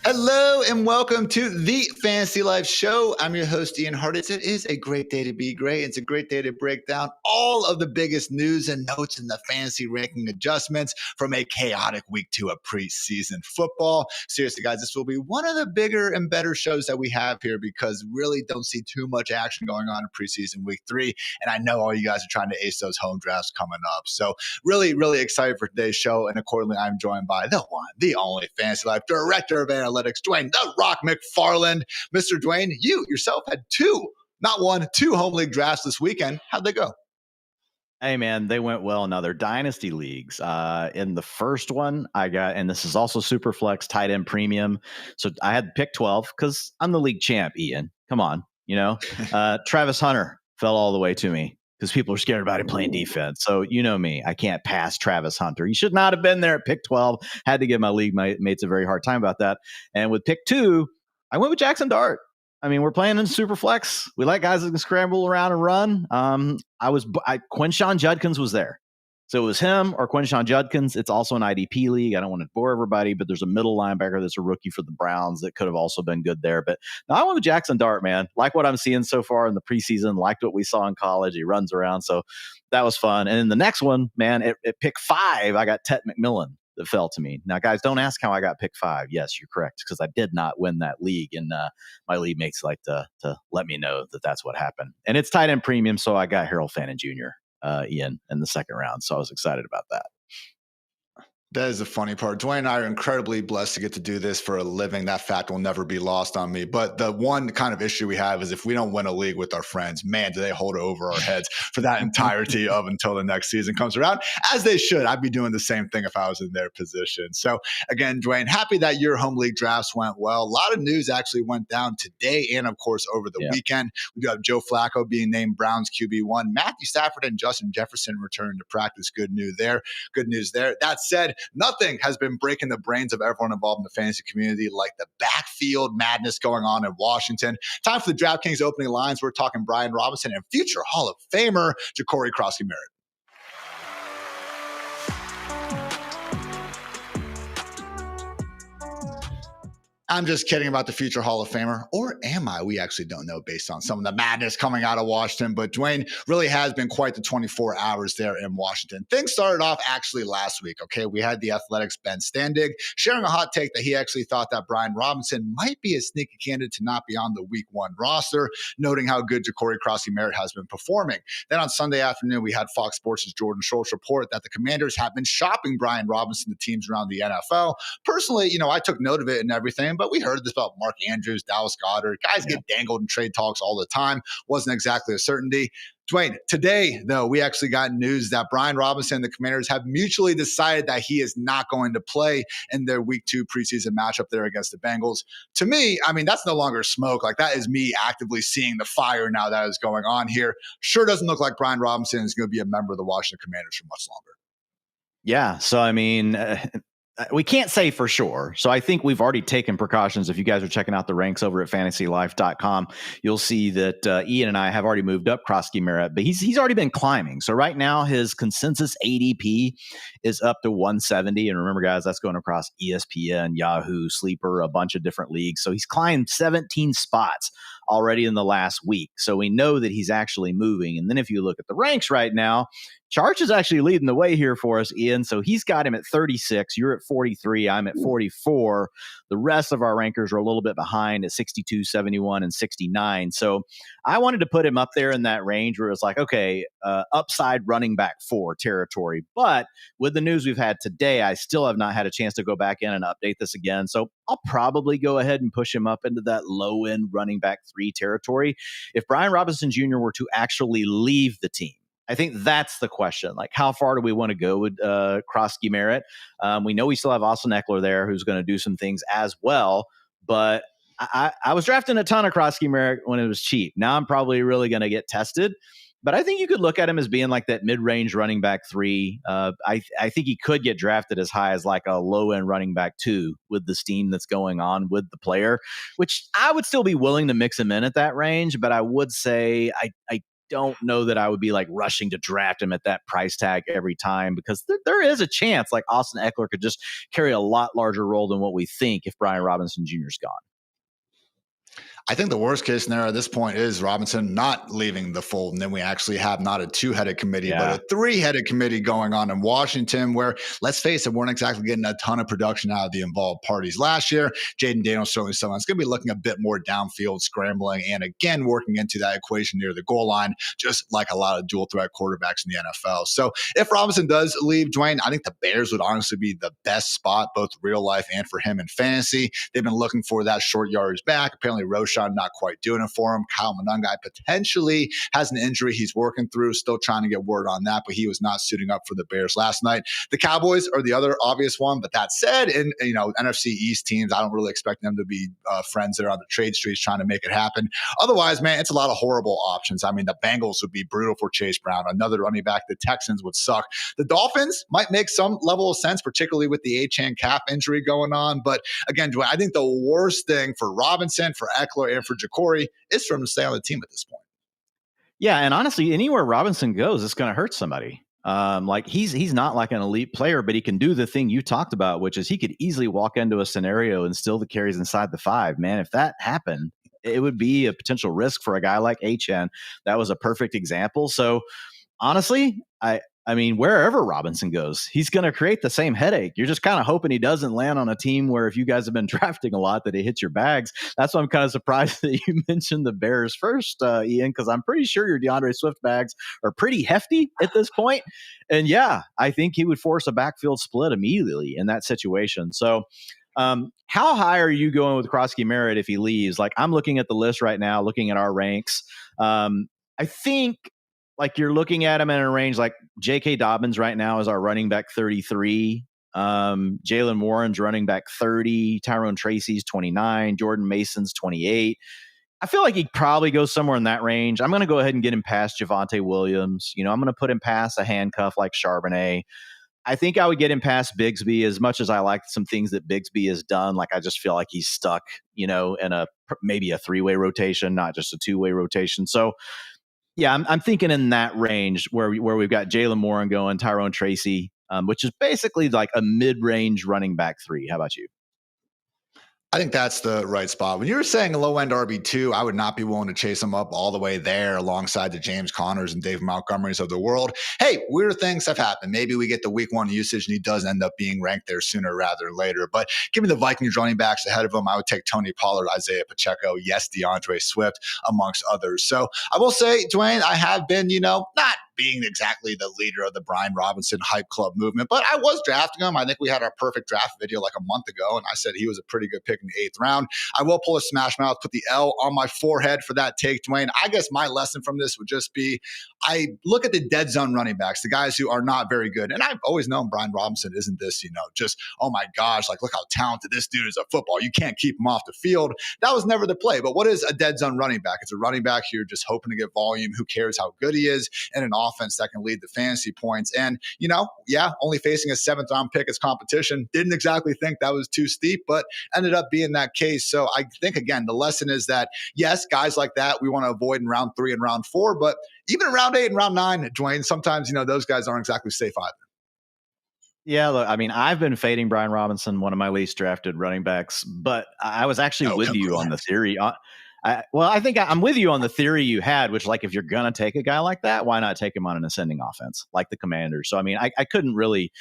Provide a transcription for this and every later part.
Hello and welcome to the Fantasy Life Show. I'm your host, Ian Hartitz. It is a great day to be great. It's a great day to break down all of the biggest news and notes in the fantasy ranking adjustments from a chaotic week 2 of preseason football. Seriously, guys, this will be one of the bigger and better shows that we have here because really don't see too much action going on in preseason week 3. And I know all you guys are trying to ace those home drafts coming up. So really, really excited for today's show. And accordingly, I'm joined by the one, the only Fantasy Life Director of Analytics, Dwain "The Rock" McFarland. Mr. Dwain, you yourself had two home league drafts this weekend. How'd they go? Hey, man, they went well in other dynasty leagues. In the first one, I got, and this is also super flex tight end premium. So I had pick 12 because I'm the league champ, Ian. Come on, Travis Hunter fell all the way to me because people are scared about him playing defense. So you know me, I can't pass Travis Hunter. He should not have been there at pick 12. Had to give my league mates a very hard time about that. And with pick 2, I went with Jackson Dart. I mean, we're playing in super flex. We like guys that can scramble around and run. Quinshon Judkins was there. So it was him or Quinshon Judkins. It's also an IDP league. I don't want to bore everybody, but there's a middle linebacker that's a rookie for the Browns that could have also been good there. But no, I went with Jackson Dart, man. Like what I'm seeing so far in the preseason, liked what we saw in college. He runs around. So that was fun. And in the next one, man, at pick 5, I got Tet McMillan that fell to me. Now, guys, don't ask how I got pick 5. Yes, you're correct, because I did not win that league, and my league mates like to let me know that that's what happened. And it's tight end premium, so I got Harold Fannin Jr., Ian, in the second round, so I was excited about that. That is the funny part. Dwain and I are incredibly blessed to get to do this for a living. That fact will never be lost on me. But the one kind of issue we have is if we don't win a league with our friends, man, do they hold it over our heads for that entirety of until the next season comes around, as they should. I'd be doing the same thing if I was in their position. So again, Dwain, happy that your home league drafts went well. A lot of news actually went down today and, of course, over the weekend. We do have Joe Flacco being named Browns QB1. Matthew Stafford and Justin Jefferson returned to practice. Good news there. That said, nothing has been breaking the brains of everyone involved in the fantasy community like the backfield madness going on in Washington. Time for the DraftKings opening lines. We're talking Brian Robinson and future Hall of Famer Ja'Cory Crosby-Merritt. I'm just kidding about the future Hall of Famer, or am I? We actually don't know based on some of the madness coming out of Washington, but Dwain really has been quite the 24 hours there in Washington. Things started off actually last week, okay? We had the Athletics' Ben Standig sharing a hot take that he actually thought that Brian Robinson might be a sneaky candidate to not be on the Week 1 roster, noting how good Ja'Cory Crosby-Merritt has been performing. Then on Sunday afternoon, we had Fox Sports' Jordan Schultz report that the Commanders have been shopping Brian Robinson to teams around the NFL. Personally, I took note of it and everything, but we heard this about Mark Andrews, Dallas Goedert. Guys get dangled in trade talks all the time. Wasn't exactly a certainty. Dwain, today, though, we actually got news that Brian Robinson and the Commanders have mutually decided that he is not going to play in their Week 2 preseason matchup there against the Bengals. To me, that's no longer smoke. Like, that is me actively seeing the fire now that is going on here. Sure doesn't look like Brian Robinson is going to be a member of the Washington Commanders for much longer. Yeah, so we can't say for sure. So I think we've already taken precautions. If you guys are checking out the ranks over at fantasylife.com, you'll see that Ian and I have already moved up Crosby-Merritt, but he's already been climbing. So right now his consensus ADP is up to 170. And remember, guys, that's going across ESPN, Yahoo, Sleeper, a bunch of different leagues. So he's climbed 17 spots already in the last week. So we know that he's actually moving. And then if you look at the ranks right now, Charge is actually leading the way here for us, Ian. So he's got him at 36. You're at 43. I'm at 44. The rest of our rankers are a little bit behind at 62, 71, and 69. So I wanted to put him up there in that range where it's like, okay, upside running back 4 territory. But with the news we've had today, I still have not had a chance to go back in and update this again. So I'll probably go ahead and push him up into that low end running back 3 territory. If Brian Robinson Jr. were to actually leave the team, I think that's the question. Like, how far do we want to go with Crosby-Merritt? We know we still have Austin Eckler there, who's going to do some things as well. But I was drafting a ton of Crosby-Merritt when it was cheap. Now I'm probably really going to get tested. But I think you could look at him as being like that mid-range running back 3. I think he could get drafted as high as like a low-end running back 2 with the steam that's going on with the player, which I would still be willing to mix him in at that range. But I would say I don't know that I would be like rushing to draft him at that price tag every time, because there is a chance like Austin Eckler could just carry a lot larger role than what we think if Brian Robinson Jr. is gone. I think the worst case scenario at this point is Robinson not leaving the fold. And then we actually have not a 2-headed committee, but a 3-headed committee going on in Washington, where, let's face it, weren't exactly getting a ton of production out of the involved parties last year. Jaden Daniels certainly someone that's going to be looking a bit more downfield, scrambling, and again, working into that equation near the goal line, just like a lot of dual threat quarterbacks in the NFL. So if Robinson does leave, Dwayne, I think the Bears would honestly be the best spot, both real life and for him in fantasy. They've been looking for that short yardage back. Apparently, Roshan not quite doing it for him. Kyle Monangai potentially has an injury he's working through, still trying to get word on that, but he was not suiting up for the Bears last night. The Cowboys are the other obvious one, but that said, in NFC East teams, I don't really expect them to be friends that are on the trade streets trying to make it happen. Otherwise, man, it's a lot of horrible options. I mean, the Bengals would be brutal for Chase Brown, another running back. The Texans would suck. The Dolphins might make some level of sense, particularly with the Achane calf injury going on. But again, Dwayne, I think the worst thing for Robinson, for Eckler, and for Jacory is for him to stay on the team at this point. Yeah, and honestly, anywhere Robinson goes, it's going to hurt somebody. Like he's not like an elite player, but he can do the thing you talked about, which is he could easily walk into a scenario and steal the carries inside the 5. Man, if that happened, it would be a potential risk for a guy like Achane. That was a perfect example. So honestly, I mean, wherever Robinson goes, he's going to create the same headache. You're just kind of hoping he doesn't land on a team where, if you guys have been drafting a lot, that he hits your bags. That's why I'm kind of surprised that you mentioned the Bears first, Ian, because I'm pretty sure your DeAndre Swift bags are pretty hefty at this point. And yeah, I think he would force a backfield split immediately in that situation. So how high are you going with Krosky Merritt if he leaves? Like, I'm looking at the list right now, looking at our ranks. I think like you're looking at him in a range like J.K. Dobbins right now is our running back 33. Jalen Warren's running back 30. Tyrone Tracy's 29. Jordan Mason's 28. I feel like he probably goes somewhere in that range. I'm going to go ahead and get him past Javonte Williams. I'm going to put him past a handcuff like Charbonnet. I think I would get him past Bigsby. As much as I like some things that Bigsby has done, like I just feel like he's stuck, in maybe a 3-way rotation, not just a 2-way rotation. So yeah, I'm thinking in that range where we've got Jalen Warren going, Tyrone Tracy, which is basically like a mid-range running back 3. How about you? I think that's the right spot. When you were saying a low-end RB2, I would not be willing to chase him up all the way there alongside the James Connors and Dave Montgomerys of the world. Hey, weird things have happened. Maybe we get the week 1 usage and he does end up being ranked there sooner rather than later. But give me the Vikings running backs ahead of him. I would take Tony Pollard, Isaiah Pacheco, yes, DeAndre Swift, amongst others. So I will say, Dwayne, I have been, not being exactly the leader of the Brian Robinson hype club movement, but I was drafting him. I think we had our perfect draft video like a month ago, and I said he was a pretty good pick in the 8th round. I will pull a smash mouth, put the L on my forehead for that take, Dwayne. I guess my lesson from this would just be, I look at the dead zone running backs, the guys who are not very good. And I've always known Brian Robinson isn't this, just, oh my gosh, like look how talented this dude is at football. You can't keep him off the field. That was never the play. But what is a dead zone running back? It's a running back here just hoping to get volume. Who cares how good he is? And an offense that can lead the fantasy points. And, only facing a 7th round pick as competition. Didn't exactly think that was too steep, but ended up being that case. So I think, again, the lesson is that, yes, guys like that we want to avoid in round 3 and round 4, but even in round 8 and round 9, Dwayne, sometimes, those guys aren't exactly safe either. Yeah, look, I mean, I've been fading Brian Robinson, one of my least drafted running backs, but I was actually with you on the theory. I think I'm with you on the theory you had, which, like, if you're going to take a guy like that, why not take him on an ascending offense like the Commanders? So, I mean, I couldn't really,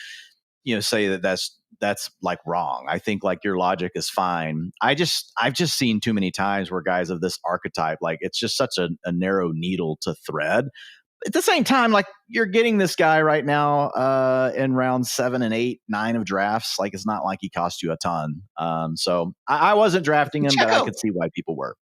say that that's like wrong. I think like your logic is fine. I've just seen too many times where guys of this archetype, like it's just such a narrow needle to thread. At the same time, like you're getting this guy right now in round 7 and 8, 9 of drafts. Like it's not like he cost you a ton. So I wasn't drafting him, but I could see why people were.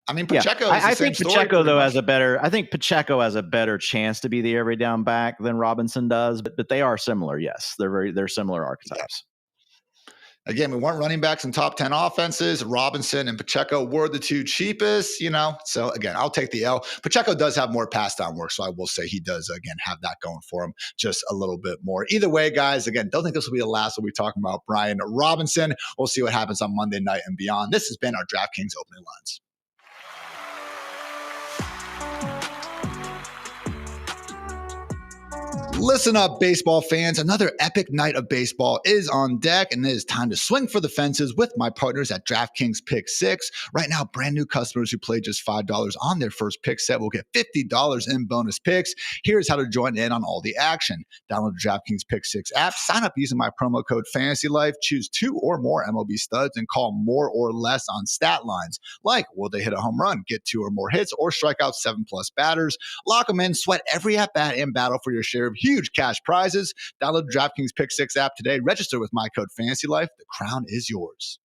I mean, Pacheco. I think Pacheco though has a better. I think Pacheco has a better chance to be the every down back than Robinson does. But they are similar. Yes, they're similar archetypes. Yeah. Again, we weren't running backs in top 10 offenses. Robinson and Pacheco were the 2 cheapest. So again, I'll take the L. Pacheco does have more pass down work, so I will say he does again have that going for him just a little bit more. Either way, guys, again, don't think this will be the last we'll be talking about Brian Robinson. We'll see what happens on Monday night and beyond. This has been our DraftKings Opening Lines. Listen up, baseball fans. Another epic night of baseball is on deck, and it is time to swing for the fences with my partners at DraftKings Pick 6. Right now, brand new customers who play just $5 on their first pick set will get $50 in bonus picks. Here's how to join in on all the action. Download the DraftKings Pick 6 app, sign up using my promo code FANTASYLIFE, choose 2 or more MLB studs, and call more or less on stat lines. Like, will they hit a home run, get 2 or more hits, or strike out 7+ batters? Lock them in, sweat every at-bat, and battle for your share of huge cash prizes. Download the DraftKings Pick 6 app today. Register with my code FANTASYLIFE. The crown is yours.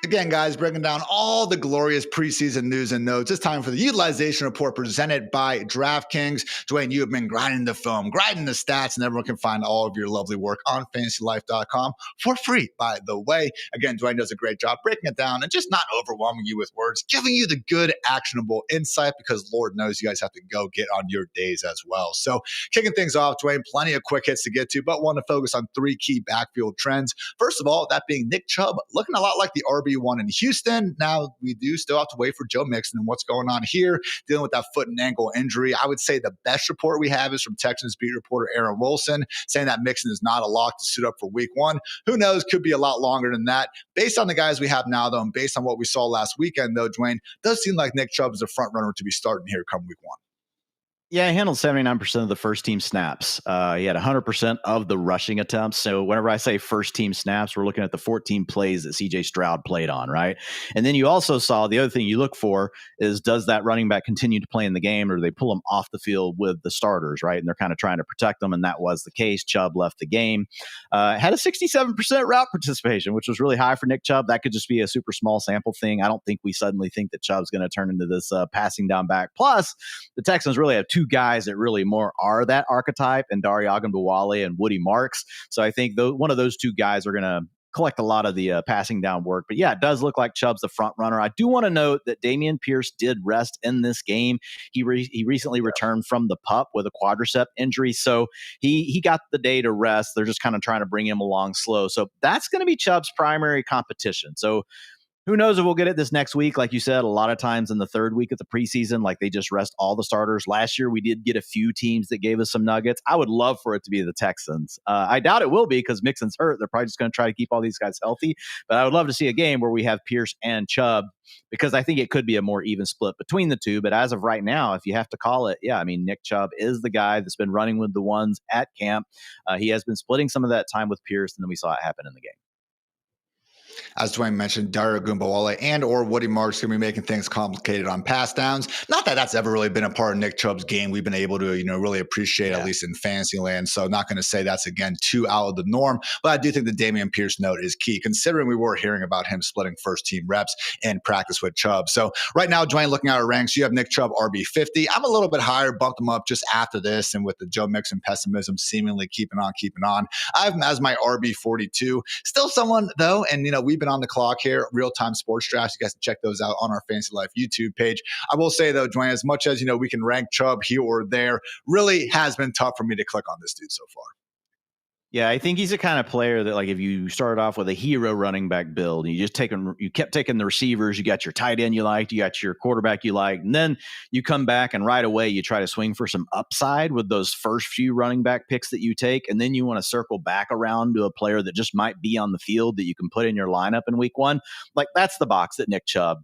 Again, guys, breaking down all the glorious preseason news and notes. It's time for the utilization report presented by DraftKings. Dwain, you have been grinding the film, grinding the stats, and everyone can find all of your lovely work on fantasylife.com for free, by the way. Again, Dwain does a great job breaking it down and just not overwhelming you with words, giving you the good, actionable insight, because Lord knows you guys have to go get on your days as well. So kicking things off, Dwain, plenty of quick hits to get to, but want to focus on 3 key backfield trends. First of all, that being Nick Chubb, looking a lot like the RB1 in Houston. Now, we do still have to wait for Joe Mixon and what's going on here, dealing with that foot and ankle injury. I would say the best report we have is from Texans beat reporter Aaron Wilson, saying that Mixon is not a lock to suit up for week 1. Who knows? Could be a lot longer than that. Based on the guys we have now, though, and based on what we saw last weekend, though, Dwain, does seem like Nick Chubb is a front runner to be starting here come week 1. Yeah, he handled 79% of the first team snaps. He had 100% of the rushing attempts. So whenever I say first team snaps, we're looking at the 14 plays that CJ Stroud played on, right? And then you also saw the other thing you look for is, does that running back continue to play in the game, or do they pull him off the field with the starters, right? And they're kind of trying to protect them. And that was the case. Chubb left the game. Had a 67% route participation, which was really high for Nick Chubb. That could just be a super small sample thing. I don't think we suddenly think that Chubb's going to turn into this passing down back. Plus, the Texans really have 2 guys that really more are that archetype, and Dare Ogunbowale and Woody Marks. So I think one of those 2 guys are going to collect a lot of the passing down work. But yeah, it does look like Chubb's the front runner. I do want to note that Dameon Pierce did rest in this game. He recently returned from the PUP with a quadricep injury, so he got the day to rest. They're just kind of trying to bring him along slow. So that's going to be Chubb's primary competition. So who knows if we'll get it this next week? Like you said, a lot of times in the 3rd week of the preseason, like they just rest all the starters. Last year, we did get a few teams that gave us some nuggets. I would love for it to be the Texans. I doubt it will be, because Mixon's hurt. They're probably just going to try to keep all these guys healthy. But I would love to see a game where we have Pierce and Chubb, because I think it could be a more even split between the 2. But as of right now, if you have to call it, yeah, I mean, Nick Chubb is the guy that's been running with the ones at camp. He has been splitting some of that time with Pierce, and then we saw it happen in the game. As Dwain mentioned, Dare Ogunbowale and or Woody Marks going to be making things complicated on pass downs. Not that that's ever really been a part of Nick Chubb's game we've been able to, really appreciate, at least in fantasy land. So not going to say that's, again, too out of the norm. But I do think the Dameon Pierce note is key, considering we were hearing about him splitting first-team reps in practice with Chubb. So right now, Dwain, looking at our ranks, you have Nick Chubb RB50. I'm a little bit higher, bumped him up just after this, and with the Joe Mixon pessimism seemingly keeping on. I have him as my RB42. Still someone, though, and, we've been on the clock here, real-time sports drafts. You guys can check those out on our Fantasy Life YouTube page. I will say, though, Dwain, as much as, we can rank Chubb here or there, really has been tough for me to click on this dude so far. Yeah, I think he's the kind of player that, like, if you started off with a hero running back build, and you kept taking the receivers, you got your tight end you liked, you got your quarterback you liked, and then you come back and right away you try to swing for some upside with those first few running back picks that you take, and then you want to circle back around to a player that just might be on the field that you can put in your lineup in week 1. Like, that's the box that Nick Chubb,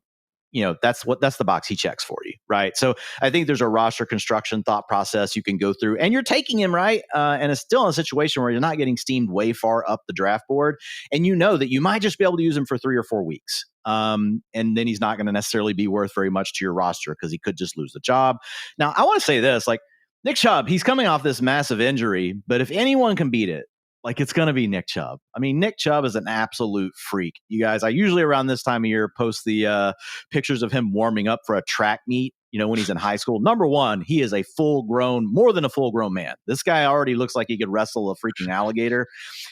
that's the box he checks for you, right? So I think there's a roster construction thought process you can go through, and you're taking him, right? And it's still in a situation where you're not getting steamed way far up the draft board, and that you might just be able to use him for 3 or 4 weeks. And then he's not going to necessarily be worth very much to your roster, because he could just lose the job. Now, I want to say this, like, Nick Chubb, he's coming off this massive injury, but if anyone can beat it, like, it's going to be Nick Chubb. I mean, Nick Chubb is an absolute freak. You guys, I usually around this time of year post the pictures of him warming up for a track meet, when he's in high school. Number one, he is a more than a full-grown man. This guy already looks like he could wrestle a freaking alligator.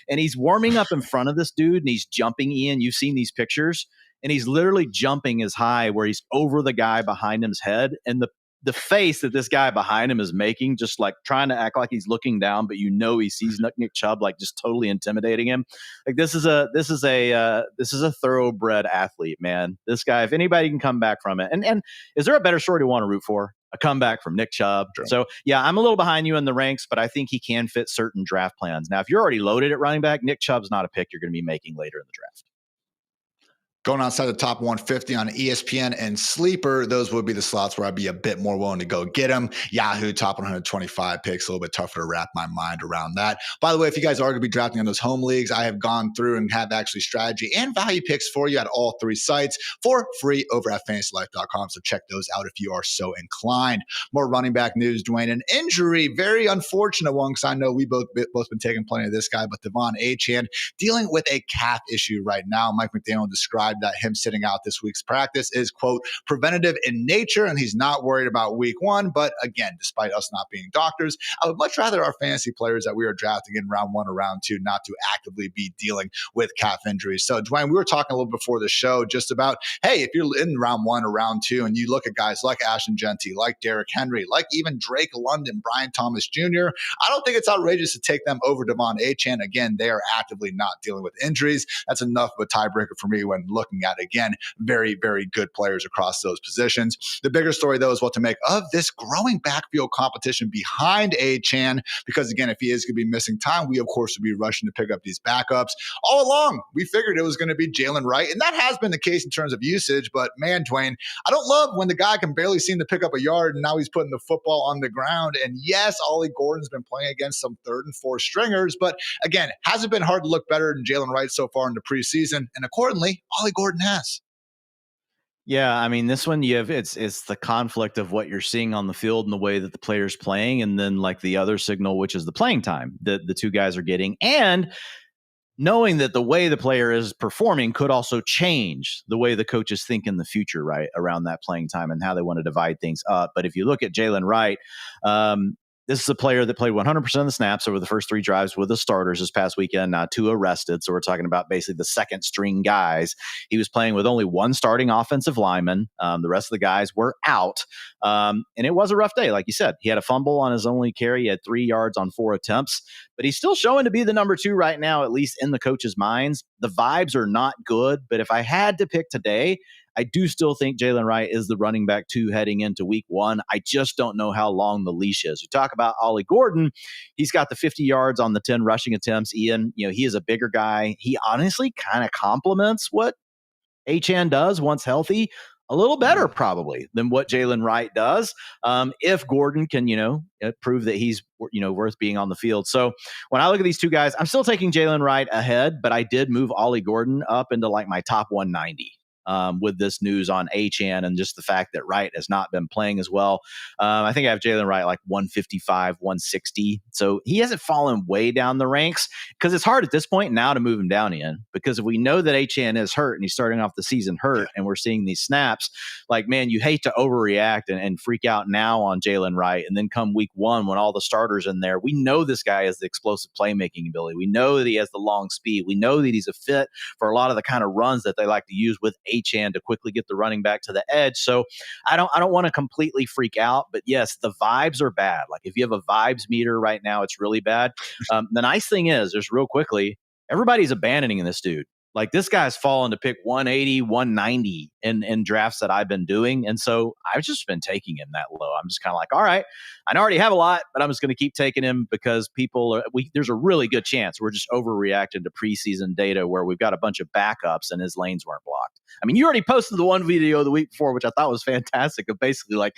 And he's warming up in front of this dude, and he's jumping, Ian. You've seen these pictures. And he's literally jumping as high where he's over the guy behind him's head. And the face that this guy behind him is making, just like trying to act like he's looking down, but he sees Nick Chubb like just totally intimidating him. Like this is a thoroughbred athlete, man. This guy, if anybody can come back from it, and is there a better story to want to root for? A comeback from Nick Chubb. Sure. So yeah, I'm a little behind you in the ranks, but I think he can fit certain draft plans. Now, if you're already loaded at running back, Nick Chubb's not a pick you're going to be making later in the draft. Going outside the top 150 on ESPN and Sleeper, those would be the slots where I'd be a bit more willing to go get them. Yahoo, top 125 picks, a little bit tougher to wrap my mind around that. By the way, if you guys are going to be drafting in those home leagues, I have gone through and have actually strategy and value picks for you at all three sites for free over at fantasylife.com. So check those out if you are so inclined. More running back news, Dwayne. An injury, very unfortunate one, because I know we both been taking plenty of this guy, but De'Von Achane dealing with a calf issue right now. Mike McDaniel described that him sitting out this week's practice is, quote, preventative in nature, and he's not worried about week one. But again, despite us not being doctors, I would much rather our fantasy players that we are drafting in round one or round two not to actively be dealing with calf injuries. So, Dwayne, we were talking a little before the show just about, hey, if you're in round one or round two and you look at guys like Ashton Genty, like Derrick Henry, like even Drake London, Brian Thomas Jr., I don't think it's outrageous to take them over De'Von Achane. Again, they are actively not dealing with injuries. That's enough of a tiebreaker for me when looking at, again, very, very good players across those positions. The bigger story, though, is what to make of this growing backfield competition behind Achane, because, again, if he is going to be missing time, we, of course, would be rushing to pick up these backups. All along, we figured it was going to be Jalen Wright, and that has been the case in terms of usage, but, man, Dwayne, I don't love when the guy can barely seem to pick up a yard, and now he's putting the football on the ground. And, yes, Ollie Gordon's been playing against some third and fourth stringers, but, again, hasn't been hard to look better than Jalen Wright so far in the preseason, and accordingly, Ollie Gordon has. Yeah, I mean, this one it's the conflict of what you're seeing on the field and the way that the player's playing, and then like the other signal, which is the playing time that the two guys are getting, and knowing that the way the player is performing could also change the way the coaches think in the future, right, around that playing time and how they want to divide things up. But if you look at Jalen Wright, this is a player that played 100% of the snaps over the first three drives with the starters this past weekend. Now, two arrested. So we're talking about basically the second string guys. He was playing with only one starting offensive lineman. The rest of the guys were out. And it was a rough day. Like you said, he had a fumble on his only carry. He had 3 yards on 4 attempts. But he's still showing to be the number 2 right now, at least in the coaches' minds. The vibes are not good. But if I had to pick today, I do still think Jalen Wright is the running back 2 heading into week 1. I just don't know how long the leash is. We talk about Ollie Gordon. He's got the 50 yards on the 10 rushing attempts. Ian, he is a bigger guy. He honestly kind of complements what Achane does once healthy a little better probably than what Jalen Wright does. If Gordon can, prove that he's, worth being on the field. So when I look at these two guys, I'm still taking Jalen Wright ahead, but I did move Ollie Gordon up into like my top 190. With this news on Achane and just the fact that Wright has not been playing as well. I think I have Jalen Wright like 155, 160. So he hasn't fallen way down the ranks because it's hard at this point now to move him down in, because if we know that Achane is hurt and he's starting off the season hurt and we're seeing these snaps, like, man, you hate to overreact and freak out now on Jalen Wright. And then come week 1 when all the starters in there, we know this guy has the explosive playmaking ability. We know that he has the long speed. We know that he's a fit for a lot of the kind of runs that they like to use with Achane to quickly get the running back to the edge. So I don't want to completely freak out, but yes, the vibes are bad. Like if you have a vibes meter right now, it's really bad. The nice thing is, just real quickly, everybody's abandoning this dude. Like this guy's fallen to pick 180, 190 in drafts that I've been doing. And so I've just been taking him that low. I'm just kind of like, all right, I already have a lot, but I'm just going to keep taking him because there's a really good chance we're just overreacting to preseason data where we've got a bunch of backups and his lanes weren't blocked. I mean, you already posted the one video the week before, which I thought was fantastic, of basically like,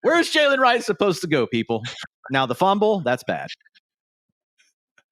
where's Jalen Wright supposed to go, people? Now the fumble, that's bad.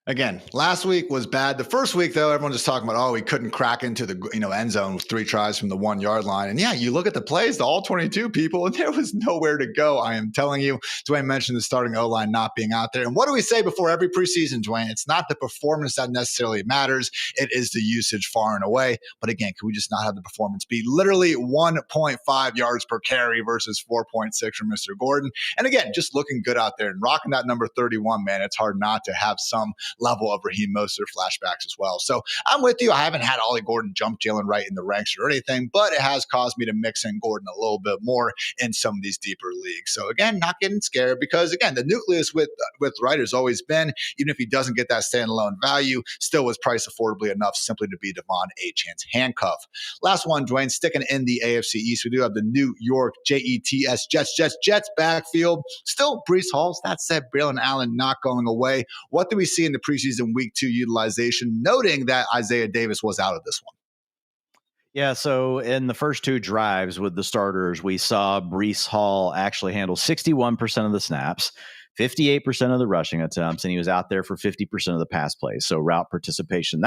Again, last week was bad. The first week, though, everyone was talking about, he couldn't crack into the end zone with 3 tries from the 1 yard line. And yeah, you look at the plays, the all 22 people, and there was nowhere to go. I am telling you, Dwayne mentioned the starting O-line not being out there. And what do we say before every preseason, Dwayne? It's not the performance that necessarily matters. It is the usage far and away. But again, can we just not have the performance be literally 1.5 yards per carry versus 4.6 from Mr. Gordon? And again, just looking good out there and rocking that number 31, man, it's hard not to have some level of Raheem Mostert flashbacks as well. So I'm with you. I haven't had Ollie Gordon jump Jalen Wright in the ranks or anything, but it has caused me to mix in Gordon a little bit more in some of these deeper leagues. So again, not getting scared because again, the nucleus with Wright has always been, even if he doesn't get that standalone value, still was priced affordably enough simply to be Devon Achane's handcuff. Last one, Dwayne, sticking in the AFC East, we do have the New York Jets backfield. Still Breece Hall. That said, Braelon Allen not going away. What do we see in the preseason week 2 utilization, noting that Isaiah Davis was out of this one? Yeah, so in the first 2 drives with the starters, we saw Breece Hall actually handle 61% of the snaps, 58% of the rushing attempts, and he was out there for 50% of the pass plays. So route participation,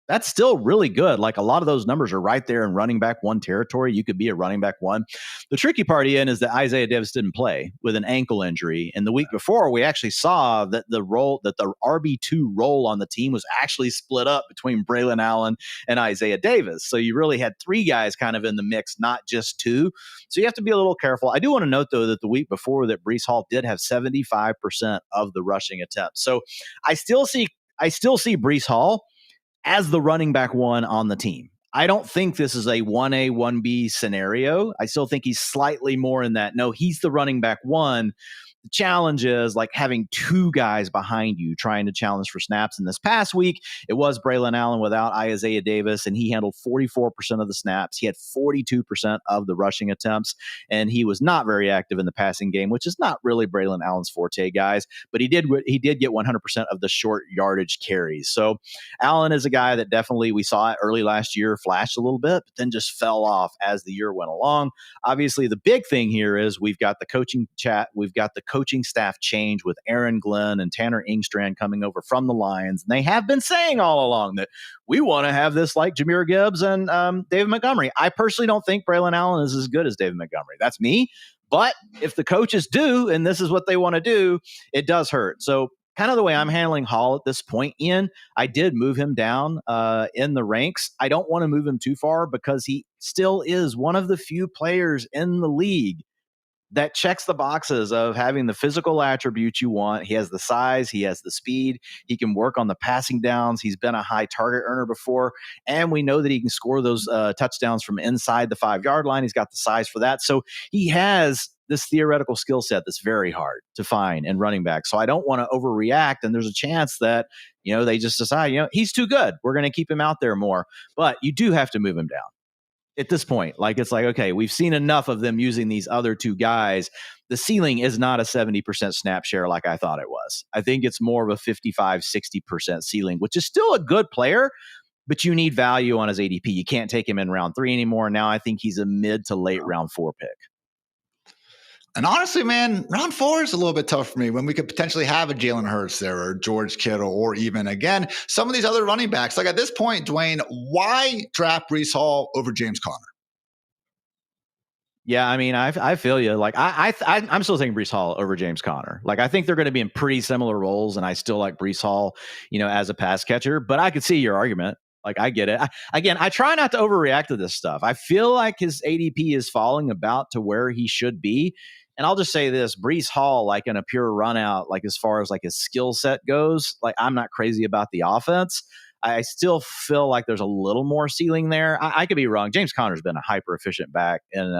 that's still really good. Like a lot of those numbers are right there in running back 1 territory. You could be a running back 1. The tricky part, Ian, is that Isaiah Davis didn't play with an ankle injury. And the week before, we actually saw that the RB2 role on the team was actually split up between Braelon Allen and Isaiah Davis. So you really had 3 guys kind of in the mix, not just 2. So you have to be a little careful. I do want to note, though, that the week before that Breece Hall did have 75% of the rushing attempts. So I still see Breece Hall as the running back 1 on the team. I don't think this is a 1A, 1B scenario. I still think he's slightly more in that. No, he's the running back 1. The challenge is like having 2 guys behind you trying to challenge for snaps. In this past week, it was Braelon Allen without Isaiah Davis, and he handled 44% of the snaps. He had 42% of the rushing attempts, and he was not very active in the passing game, which is not really Braelon Allen's forte, guys. But he did get 100% of the short yardage carries. So Allen is a guy that definitely, we saw it early last year, flashed a little bit, but then just fell off as the year went along. Obviously, the big thing here is we've got the coaching chat, we've got the coaching staff change with Aaron Glenn and Tanner Engstrand coming over from the Lions. And they have been saying all along that we want to have this like Jahmyr Gibbs and David Montgomery. I personally don't think Braelon Allen is as good as David Montgomery. That's me. But if the coaches do, and this is what they want to do, it does hurt. So kind of the way I'm handling Hall at this point, Ian, I did move him down in the ranks. I don't want to move him too far because he still is one of the few players in the league that checks the boxes of having the physical attributes you want. He has the size, he has the speed, he can work on the passing downs. He's been a high target earner before, and we know that he can score those touchdowns from inside the 5-yard line. He's got the size for that. So he has this theoretical skill set that's very hard to find in running back. So I don't want to overreact, and there's a chance that, they just decide, he's too good. We're going to keep him out there more. But you do have to move him down. At this point, it's like, okay, we've seen enough of them using these other 2 guys. The ceiling is not a 70% snap share like I thought it was. I think it's more of a 55, 60% ceiling, which is still a good player, but you need value on his ADP. You can't take him in round 3 anymore. Now I think he's a mid to late round 4 pick. And honestly, man, round 4 is a little bit tough for me when we could potentially have a Jalen Hurts there or George Kittle or even, again, some of these other running backs. Like at this point, Dwayne, why draft Breece Hall over James Conner? Yeah, I mean, I feel you. Like I'm still taking Breece Hall over James Conner. Like I think they're going to be in pretty similar roles, and I still like Breece Hall, as a pass catcher. But I could see your argument. Like I get it. I try not to overreact to this stuff. I feel like his ADP is falling about to where he should be. And I'll just say this, Breece Hall, like in a pure run out, like as far as like his skill set goes, like I'm not crazy about the offense. I still feel like there's a little more ceiling there. I could be wrong. James Conner's been a hyper efficient back in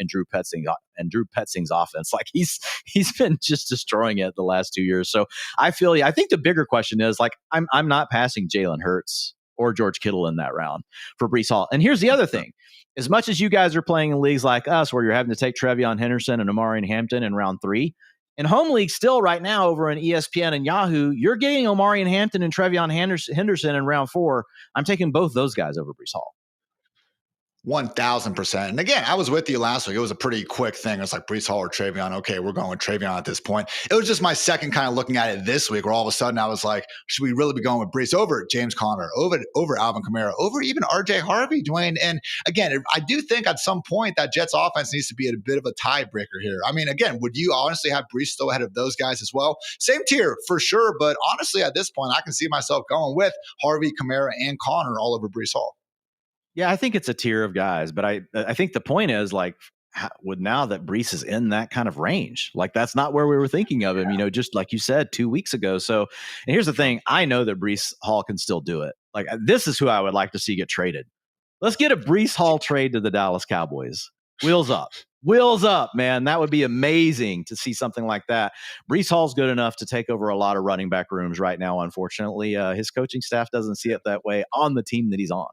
Drew Petzing's offense. Like he's been just destroying it the last 2 years. So I feel I think the bigger question is like I'm not passing Jalen Hurts or George Kittle in that round for Breece Hall. And here's the other thing. As much as you guys are playing in leagues like us where you're having to take Trevion Henderson and Omari Hampton in round 3, in home league still right now over in ESPN and Yahoo, you're getting Omari Hampton and Trevion Henderson in round 4. I'm taking both those guys over Breece Hall. 1,000%. And again, I was with you last week. It was a pretty quick thing. It's like Breece Hall or Trevion. Okay, we're going with Trevion at this point. It was just my second kind of looking at it this week where all of a sudden I was like, should we really be going with Breece over James Conner, over Alvin Kamara, over even RJ Harvey, Dwayne? And again, I do think at some point that Jets offense needs to be at a bit of a tiebreaker here. I mean, again, would you honestly have Breece still ahead of those guys as well? Same tier for sure. But honestly, at this point, I can see myself going with Harvey, Kamara, and Conner all over Breece Hall. Yeah, I think it's a tier of guys, but I think the point is like, with now that Brees is in that kind of range. Like, that's not where we were thinking of him, just like you said 2 weeks ago. So, and here's the thing. I know that Brees Hall can still do it. Like, this is who I would like to see get traded. Let's get a Brees Hall trade to the Dallas Cowboys. Wheels up. Wheels up, man. That would be amazing to see something like that. Brees Hall's good enough to take over a lot of running back rooms right now, unfortunately. His coaching staff doesn't see it that way on the team that he's on.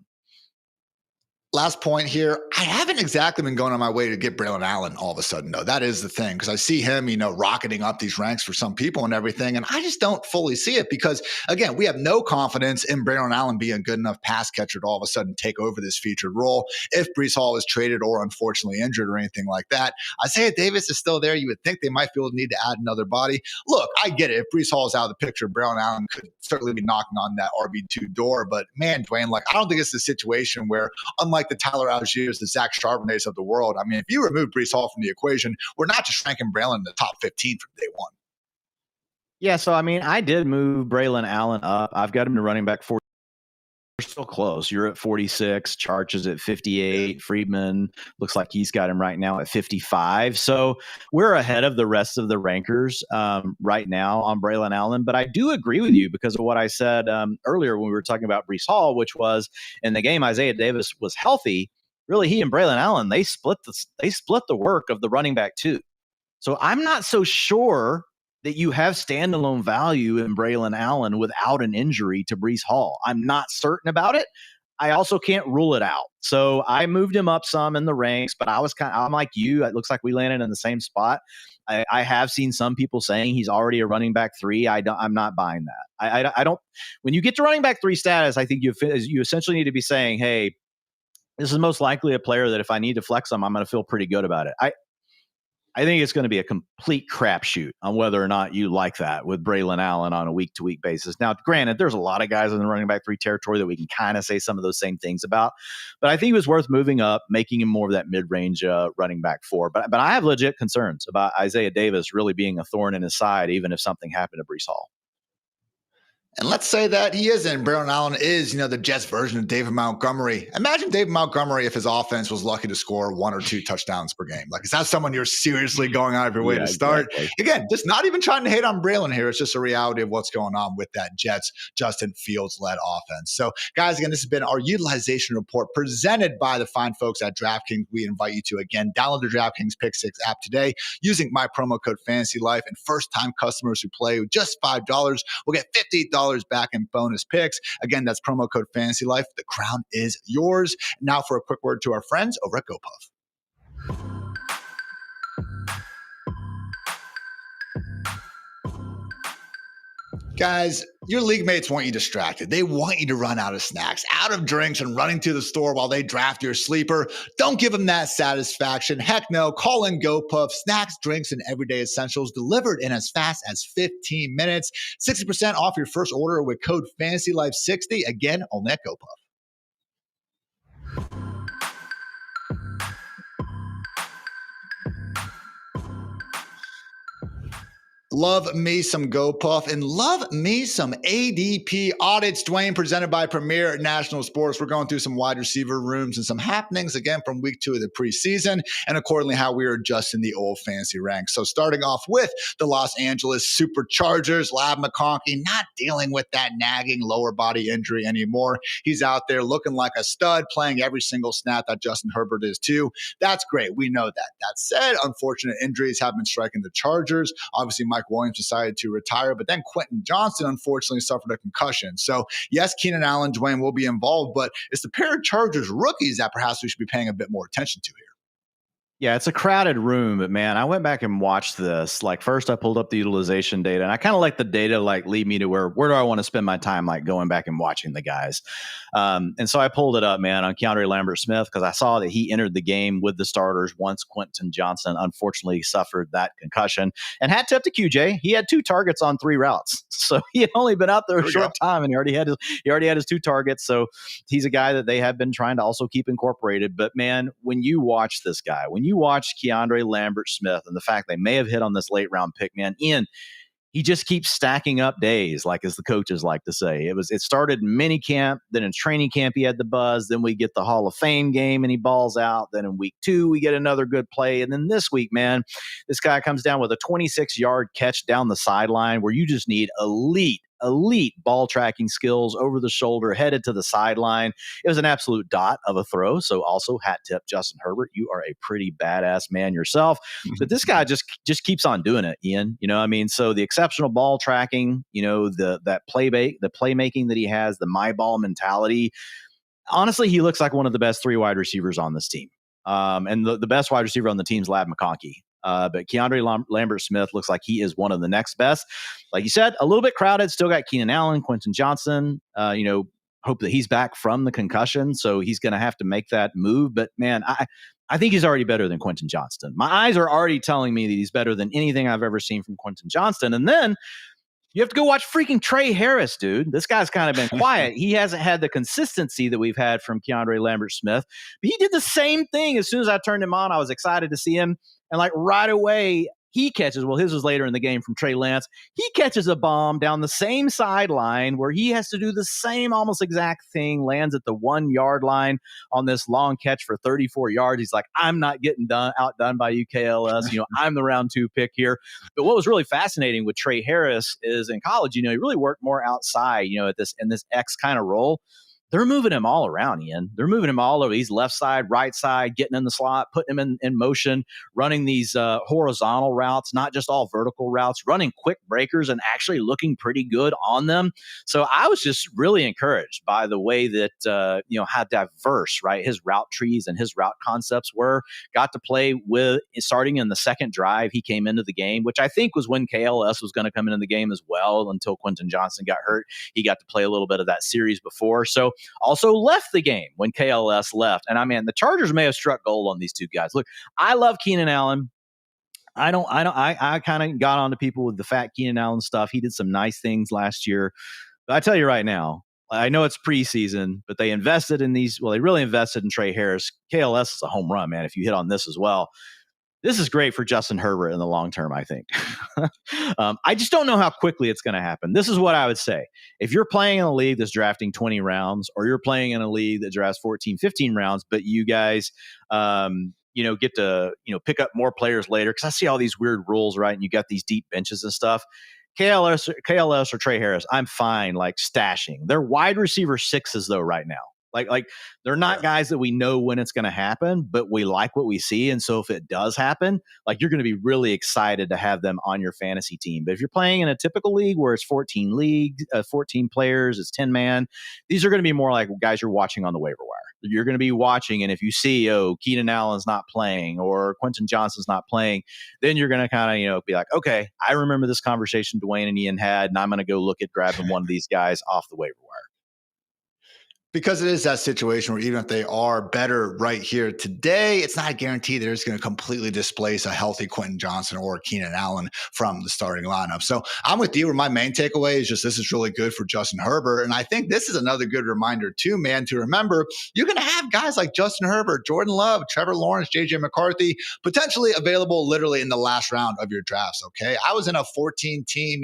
Last point here. I haven't exactly been going on my way to get Braelon Allen all of a sudden, though. That is the thing, because I see him, rocketing up these ranks for some people and everything, and I just don't fully see it because, again, we have no confidence in Braelon Allen being a good enough pass catcher to all of a sudden take over this featured role if Brees Hall is traded or unfortunately injured or anything like that. Isaiah Davis is still there. You would think they might feel the need to add another body. Look, I get it. If Brees Hall is out of the picture, Braelon Allen could certainly be knocking on that RB2 door, but man, Dwayne, I don't think it's a situation where, unlike the Tyler Algiers, the Zach Charbonnets of the world, if you remove Brees Hall from the equation, we're not just ranking Braelon in the top 15 from day one. Yeah, so I did move Braelon Allen up. I've got him to running back 40. We're still close. You're at 46. Charge is at 58. Friedman looks like he's got him right now at 55. So we're ahead of the rest of the rankers right now on Braelon Allen. But I do agree with you because of what I said earlier when we were talking about Brees Hall, which was in the game Isaiah Davis was healthy. Really, he and Braelon Allen, they split the work of the running back too. So I'm not so sure that you have standalone value in Braelon Allen without an injury to Brees Hall. I'm not certain about it. I also can't rule it out. So I moved him up some in the ranks, but I'm like you. It looks like we landed in the same spot. I have seen some people saying he's already a running back 3. I'm not buying that. I don't. When you get to running back 3 status, I think you essentially need to be saying, hey, this is most likely a player that if I need to flex him, I'm going to feel pretty good about it. I think it's going to be a complete crapshoot on whether or not you like that with Braelon Allen on a week-to-week basis. Now, granted, there's a lot of guys in the running back 3 territory that we can kind of say some of those same things about, but I think it was worth moving up, making him more of that mid-range running back 4. But I have legit concerns about Isaiah Davis really being a thorn in his side, even if something happened to Brees Hall. And let's say that he isn't. Braelon Allen is, the Jets version of David Montgomery. Imagine David Montgomery if his offense was lucky to score 1 or 2 touchdowns per game. Is that someone you're seriously going out of your way to start? Exactly. Again, just not even trying to hate on Braelon here. It's just a reality of what's going on with that Jets Justin Fields-led offense. So, guys, again, this has been our utilization report presented by the fine folks at DraftKings. We invite you to, again, download the DraftKings Pick 6 app today using my promo code FANTASYLIFE. And first-time customers who play with just $5 will get $58 back in bonus picks. Again, that's promo code FANTASYLIFE. The crown is yours. Now for a quick word to our friends over at Gopuff. Guys, your league mates want you distracted. They want you to run out of snacks, out of drinks, and running to the store while they draft your sleeper. Don't give them that satisfaction. Heck no. Call in GoPuff. Snacks, drinks, and everyday essentials delivered in as fast as 15 minutes. 60% off your first order with code FANTASYLIFE60. Again, only at GoPuff. Love me some Gopuff and love me some ADP audits. Dwayne, presented by Premier National Sports. We're going through some wide receiver rooms and some happenings again from week 2 of the preseason, and accordingly how we are adjusting the old fantasy ranks. So starting off with the Los Angeles Superchargers, Ladd McConkey not dealing with that nagging lower body injury anymore. He's out there looking like a stud, playing every single snap that Justin Herbert is too. That's great. We know that. That said, unfortunate injuries have been striking the Chargers. Obviously, Mike Williams decided to retire, but then Quentin Johnston unfortunately suffered a concussion. So yes, Keenan Allen, Dwayne will be involved, but it's the pair of Chargers rookies that perhaps we should be paying a bit more attention to here. Yeah, it's a crowded room, but man, I went back and watched this. First I pulled up the utilization data, and I kind of like the data lead me to where do I want to spend my time going back and watching the guys. And so I pulled it up, man, on Keandre Lambert-Smith because I saw that he entered the game with the starters once Quentin Johnston unfortunately suffered that concussion. And hat tip to QJ, he had 2 targets on 3 routes. So he had only been out there a short time, and he already had his 2 targets. So he's a guy that they have been trying to also keep incorporated. But man, when you watch this guy, when you watch Keandre Lambert-Smith and the fact they may have hit on this late round pick, man, Ian, he just keeps stacking up days, like as the coaches like to say. It started in mini camp, then in training camp he had the buzz, then we get the Hall of Fame game and he balls out, then in week 2 we get another good play, and then this week, man, this guy comes down with a 26-yard catch down the sideline where you just need elite ball tracking skills, over the shoulder, headed to the sideline. It was an absolute dot of a throw. So also hat tip, Justin Herbert, you are a pretty badass man yourself. But this guy just keeps on doing it, Ian. You know, I mean, so the exceptional ball tracking, you know, the playmaking that he has, the my ball mentality. Honestly, he looks like one of the best 3 wide receivers on this team. And the best wide receiver on the team is Ladd McConkey. But Keandre Lambert-Smith looks like he is one of the next best. Like you said, a little bit crowded. Still got Keenan Allen, Quentin Johnson. Hope that he's back from the concussion, so he's going to have to make that move. But man, I think he's already better than Quentin Johnston. My eyes are already telling me that he's better than anything I've ever seen from Quentin Johnston. And then you have to go watch freaking Trey Harris, dude. This guy's kind of been quiet. He hasn't had the consistency that we've had from Keandre Lambert-Smith. But he did the same thing. As soon as I turned him on, I was excited to see him. And like right away, he catches, well, his was later in the game from Trey Lance. He catches a bomb down the same sideline where he has to do the same almost exact thing, lands at the 1 yard line on this long catch for 34 yards. He's like, I'm not getting outdone by UKLS. You know, I'm the round 2 pick here. But what was really fascinating with Trey Harris is in college, you know, he really worked more outside, you know, in this X kind of role. They're moving him all around, Ian. They're moving him all over. He's left side, right side, getting in the slot, putting him in motion, running these horizontal routes, not just all vertical routes, running quick breakers and actually looking pretty good on them. So I was just really encouraged by the way that, how diverse, right, his route trees and his route concepts were. Got to play with, starting in the second drive, he came into the game, which I think was when KLS was going to come into the game as well until Quentin Johnston got hurt. He got to play a little bit of that series before. So also left the game when KLS left. And I mean, the Chargers may have struck gold on these two guys. Look, I love Keenan Allen. I kind of got onto people with the fat Keenan Allen stuff. He did some nice things last year. But I tell you right now, I know it's preseason, but they invested in these. Well, they really invested in Trey Harris. KLS is a home run, man, if you hit on this as well. This is great for Justin Herbert in the long term, I think. I just don't know how quickly it's going to happen. This is what I would say. If you're playing in a league that's drafting 20 rounds, or you're playing in a league that drafts 14, 15 rounds, but you guys, get to, pick up more players later, because I see all these weird rules, right? And you got these deep benches and stuff. KLS or Trey Harris, I'm fine, like stashing. They're wide receiver 6s, though, right now. Like they're not guys that we know when it's going to happen, but we like what we see. And so if it does happen, like you're going to be really excited to have them on your fantasy team. But if you're playing in a typical league where it's 14 players, it's 10 man, these are going to be more like guys you're watching on the waiver wire. You're going to be watching, and if you see, Keenan Allen's not playing or Quentin Johnston's not playing, then you're going to kind of, be like, okay, I remember this conversation Dwain and Ian had, and I'm going to go look at grabbing one of these guys off the waiver wire. Because it is that situation where even if they are better right here today, it's not a guarantee they're just going to completely displace a healthy Quentin Johnston or Keenan Allen from the starting lineup. So I'm with you, where my main takeaway is just this is really good for Justin Herbert. And I think this is another good reminder too, man, to remember you're going to have guys like Justin Herbert, Jordan Love, Trevor Lawrence, JJ McCarthy, potentially available literally in the last round of your drafts, okay? I was in a 14 team,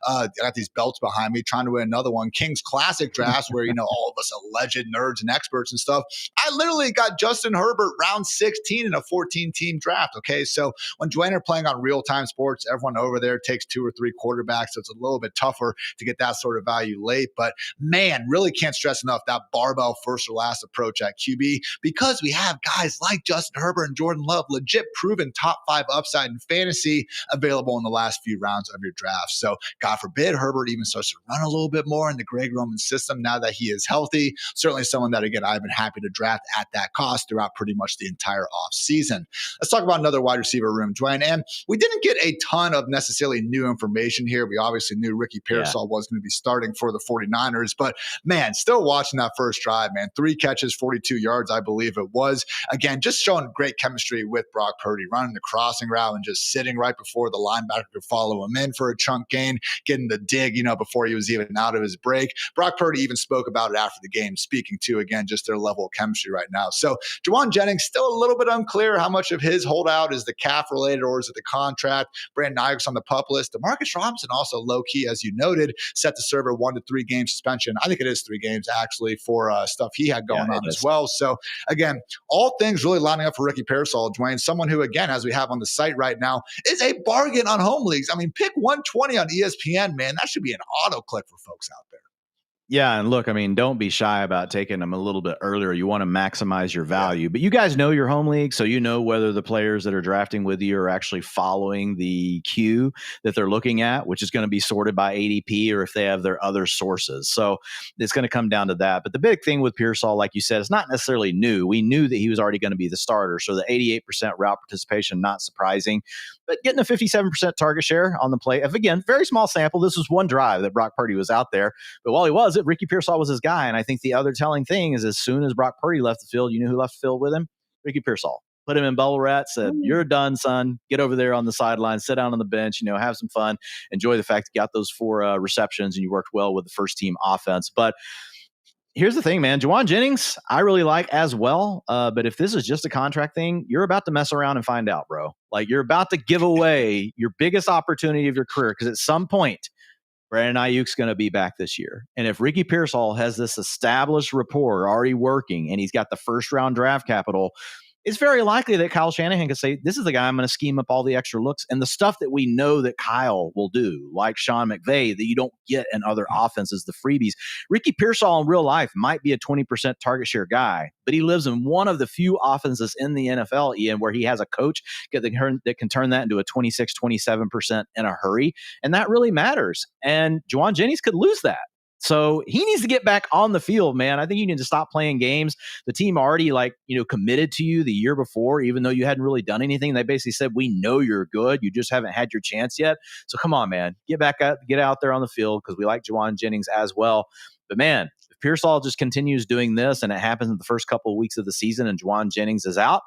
got these belts behind me trying to win another one, Kings Classic drafts where, all of us alleged nerds and experts and stuff. I literally got Justin Herbert round 16 in a 14-team draft. Okay, so when Dwain are playing on real-time sports, everyone over there takes 2 or 3 quarterbacks, so it's a little bit tougher to get that sort of value late. But man, really can't stress enough that barbell first or last approach at QB, because we have guys like Justin Herbert and Jordan Love, legit proven top 5 upside in fantasy, available in the last few rounds of your draft. So God forbid Herbert even starts to run a little bit more in the Greg Roman system now that he is healthy. Certainly someone that, again, I've been happy to draft at that cost throughout pretty much the entire offseason. Let's talk about another wide receiver room, Dwain. And we didn't get a ton of necessarily new information here. We obviously knew Ricky Pearsall was going to be starting for the 49ers, but man, still watching that first drive, man, 3 catches, 42 yards, I believe it was. Again, just showing great chemistry with Brock Purdy, running the crossing route and just sitting right before the linebacker could follow him in for a chunk gain, getting the dig, before he was even out of his break. Brock Purdy even spoke about it after the game, speaking to, again, just their level of chemistry right now. So Jauan Jennings, still a little bit unclear how much of his holdout is the calf related or is it the contract. Brandon Ayuk's on the pup list. Demarcus Robinson also low-key, as you noted, set to serve a 1 to 3 game suspension. I think it is 3 games, actually, for stuff he had going on as well. So, again, all things really lining up for Ricky Pearsall, Dwayne, someone who, again, as we have on the site right now, is a bargain on home leagues. I mean, pick 120 on ESPN, man. That should be an auto click for folks out there. Yeah, and look, I mean, don't be shy about taking them a little bit earlier. You want to maximize your value. But you guys know your home league, so you know whether the players that are drafting with you are actually following the queue that they're looking at, which is going to be sorted by ADP, or if they have their other sources. So it's going to come down to that. But the big thing with Pearsall, like you said, it's not necessarily new. We knew that he was already going to be the starter, so the 88% route participation, not surprising. But getting a 57% target share on the play, if again, very small sample, this was one drive that Brock Purdy was out there. But while he was, Ricky Pearsall was his guy. And I think the other telling thing is as soon as Brock Purdy left the field, you knew who left the field with him? Ricky Pearsall. Put him in bubble wrap, said, you're done, son. Get over there on the sideline, sit down on the bench, have some fun. Enjoy the fact you got those 4 receptions and you worked well with the first team offense. But here's the thing, man. Jauan Jennings, I really like as well. But if this is just a contract thing, you're about to mess around and find out, bro. Like, you're about to give away your biggest opportunity of your career, because at some point, Brandon Ayuk's going to be back this year. And if Ricky Pearsall has this established rapport already working and he's got the first round draft capital, it's very likely that Kyle Shanahan could say, this is the guy I'm going to scheme up all the extra looks and the stuff that we know that Kyle will do, like Sean McVay, that you don't get in other offenses, the freebies. Ricky Pearsall in real life might be a 20% target share guy, but he lives in one of the few offenses in the NFL, Ian, where he has a coach that can turn that into a 26, 27% in a hurry. And that really matters. And Jauan Jennings could lose that. So he needs to get back on the field, man. I think you need to stop playing games. The team already committed to you the year before, even though you hadn't really done anything. They basically said, we know you're good. You just haven't had your chance yet. So come on, man, get out there on the field, because we like Jauan Jennings as well. But man, if Pearsall just continues doing this and it happens in the first couple of weeks of the season and Jauan Jennings is out,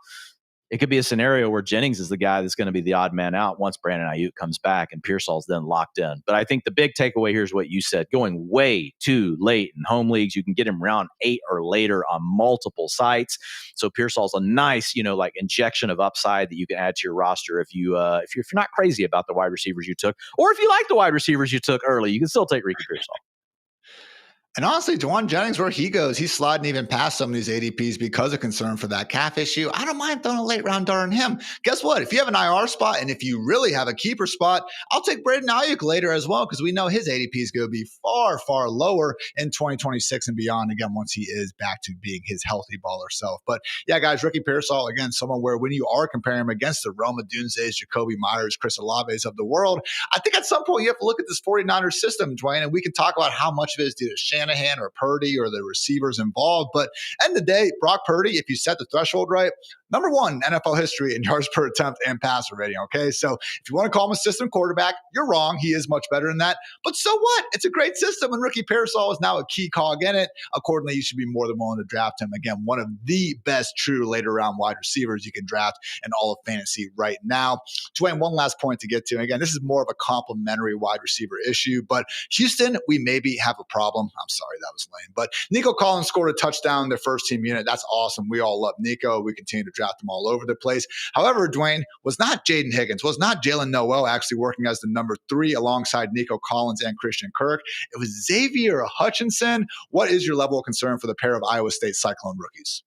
it could be a scenario where Jennings is the guy that's going to be the odd man out once Brandon Ayuk comes back and Pearsall's then locked in. But I think the big takeaway here is what you said. Going way too late in home leagues, you can get him round 8 or later on multiple sites. So Pearsall's a nice, injection of upside that you can add to your roster if you're not crazy about the wide receivers you took, or if you like the wide receivers you took early, you can still take Ricky Pearsall. And honestly, Jauan Jennings, where he goes, he's sliding even past some of these ADPs because of concern for that calf issue. I don't mind throwing a late round dart on him. Guess what? If you have an IR spot and if you really have a keeper spot, I'll take Brandon Ayuk later as well, because we know his ADP is going to be far, far lower in 2026 and beyond, again, once he is back to being his healthy baller self. But yeah, guys, Ricky Pearsall, again, someone where when you are comparing him against the Roma Dunze's, Jacoby Myers, Chris Olave's of the world, I think at some point you have to look at this 49ers system, Dwayne, and we can talk about how much of it is due to Shanahan or Purdy or the receivers involved. But end of the day, Brock Purdy, if you set the threshold right, number 1 NFL history in yards per attempt and passer rating. Okay, so if you want to call him a system quarterback, you're wrong. He is much better than that. But so what? It's a great system, and Ricky Pearsall is now a key cog in it. Accordingly, you should be more than willing to draft him. Again, one of the best true later round wide receivers you can draft in all of fantasy right now. Dwayne, one last point to get to. Again, this is more of a complimentary wide receiver issue, but Houston, we maybe have a problem. I'm sorry, that was lame. But Nico Collins scored a touchdown in their first team unit. That's awesome. We all love Nico. We continue to draft them all over the place. However, Dwayne, was not Jaden Higgins, was not Jalen Noel actually working as the number 3 alongside Nico Collins and Christian Kirk. It was Xavier Hutchinson. What is your level of concern for the pair of Iowa State Cyclone rookies?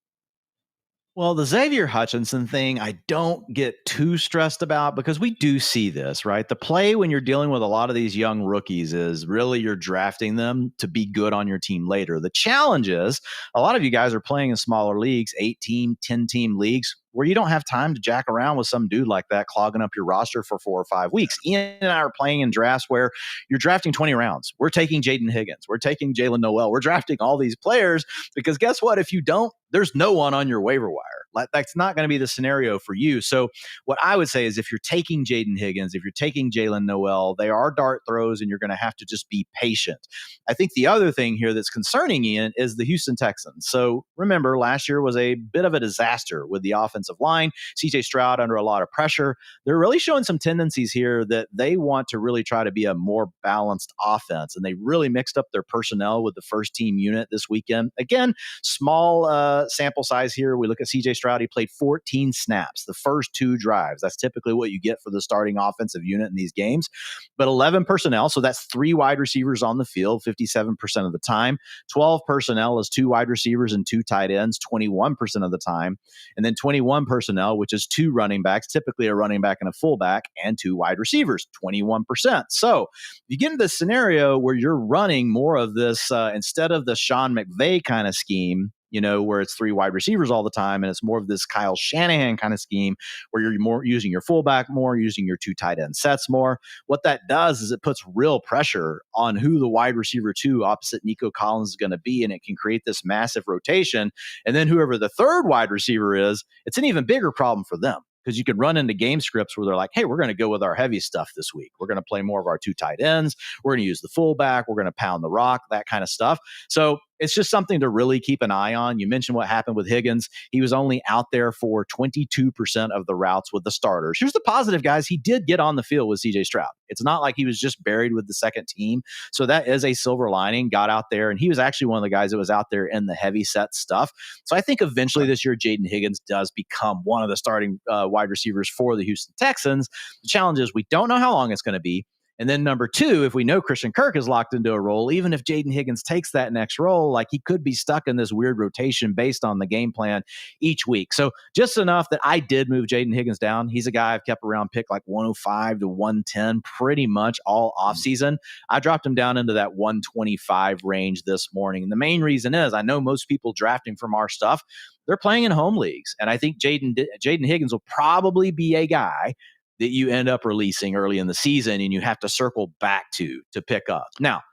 Well, the Xavier Hutchinson thing, I don't get too stressed about, because we do see this, right? The play when you're dealing with a lot of these young rookies is really you're drafting them to be good on your team later. The challenge is a lot of you guys are playing in smaller leagues, 8-team, 10-team leagues, where you don't have time to jack around with some dude like that clogging up your roster for 4 or 5 weeks. Ian and I are playing in drafts where you're drafting 20 rounds. We're taking Jaden Higgins. We're taking Jalen Noel. We're drafting all these players because guess what? If you don't, there's no one on your waiver wire. That's not going to be the scenario for you. So what I would say is if you're taking Jaden Higgins, if you're taking Jalen Noel, they are dart throws and you're going to have to just be patient. I think the other thing here that's concerning, Ian, is the Houston Texans. So remember, last year was a bit of a disaster with the offensive line. CJ Stroud under a lot of pressure. They're really showing some tendencies here that they want to really try to be a more balanced offense. And they really mixed up their personnel with the first team unit this weekend. Again, small sample size here. We look at CJ Stroud. He played 14 snaps the first 2 drives. That's typically what you get for the starting offensive unit in these games. But 11 personnel, so that's 3 wide receivers on the field, 57% of the time. 12 personnel is 2 wide receivers and 2 tight ends, 21% of the time. And then 21 personnel, which is 2 running backs, typically a running back and a fullback, and 2 wide receivers, 21%. So you get into this scenario where you're running more of this, instead of the Sean McVay kind of scheme, where it's 3 wide receivers all the time, and it's more of this Kyle Shanahan kind of scheme where you're more using your fullback more, using your 2 tight end sets more. What that does is it puts real pressure on who the wide receiver 2 opposite Nico Collins is going to be, and it can create this massive rotation. And then whoever the 3rd wide receiver is, it's an even bigger problem for them. Because you could run into game scripts where they're like, hey, we're going to go with our heavy stuff this week. We're going to play more of our 2 tight ends. We're going to use the fullback. We're going to pound the rock, that kind of stuff. So it's just something to really keep an eye on. You mentioned what happened with Higgins. He was only out there for 22% of the routes with the starters. Here's the positive, guys. He did get on the field with CJ Stroud. It's not like he was just buried with the second team. So that is a silver lining. Got out there, and he was actually one of the guys that was out there in the heavy set stuff. So I think eventually this year, Jaden Higgins does become one of the starting wide receivers for the Houston Texans. The challenge is we don't know how long it's going to be. And then number 2, if we know Christian Kirk is locked into a role, even if Jaden Higgins takes that next role, like he could be stuck in this weird rotation based on the game plan each week. So just enough that I did move Jaden Higgins down. He's a guy I've kept around pick like 105 to 110 pretty much all offseason. I dropped him down into that 125 range this morning. And the main reason is I know most people drafting from our stuff, they're playing in home leagues. And I think Jaden Higgins will probably be a guy that you end up releasing early in the season and you have to circle back to pick up. Now,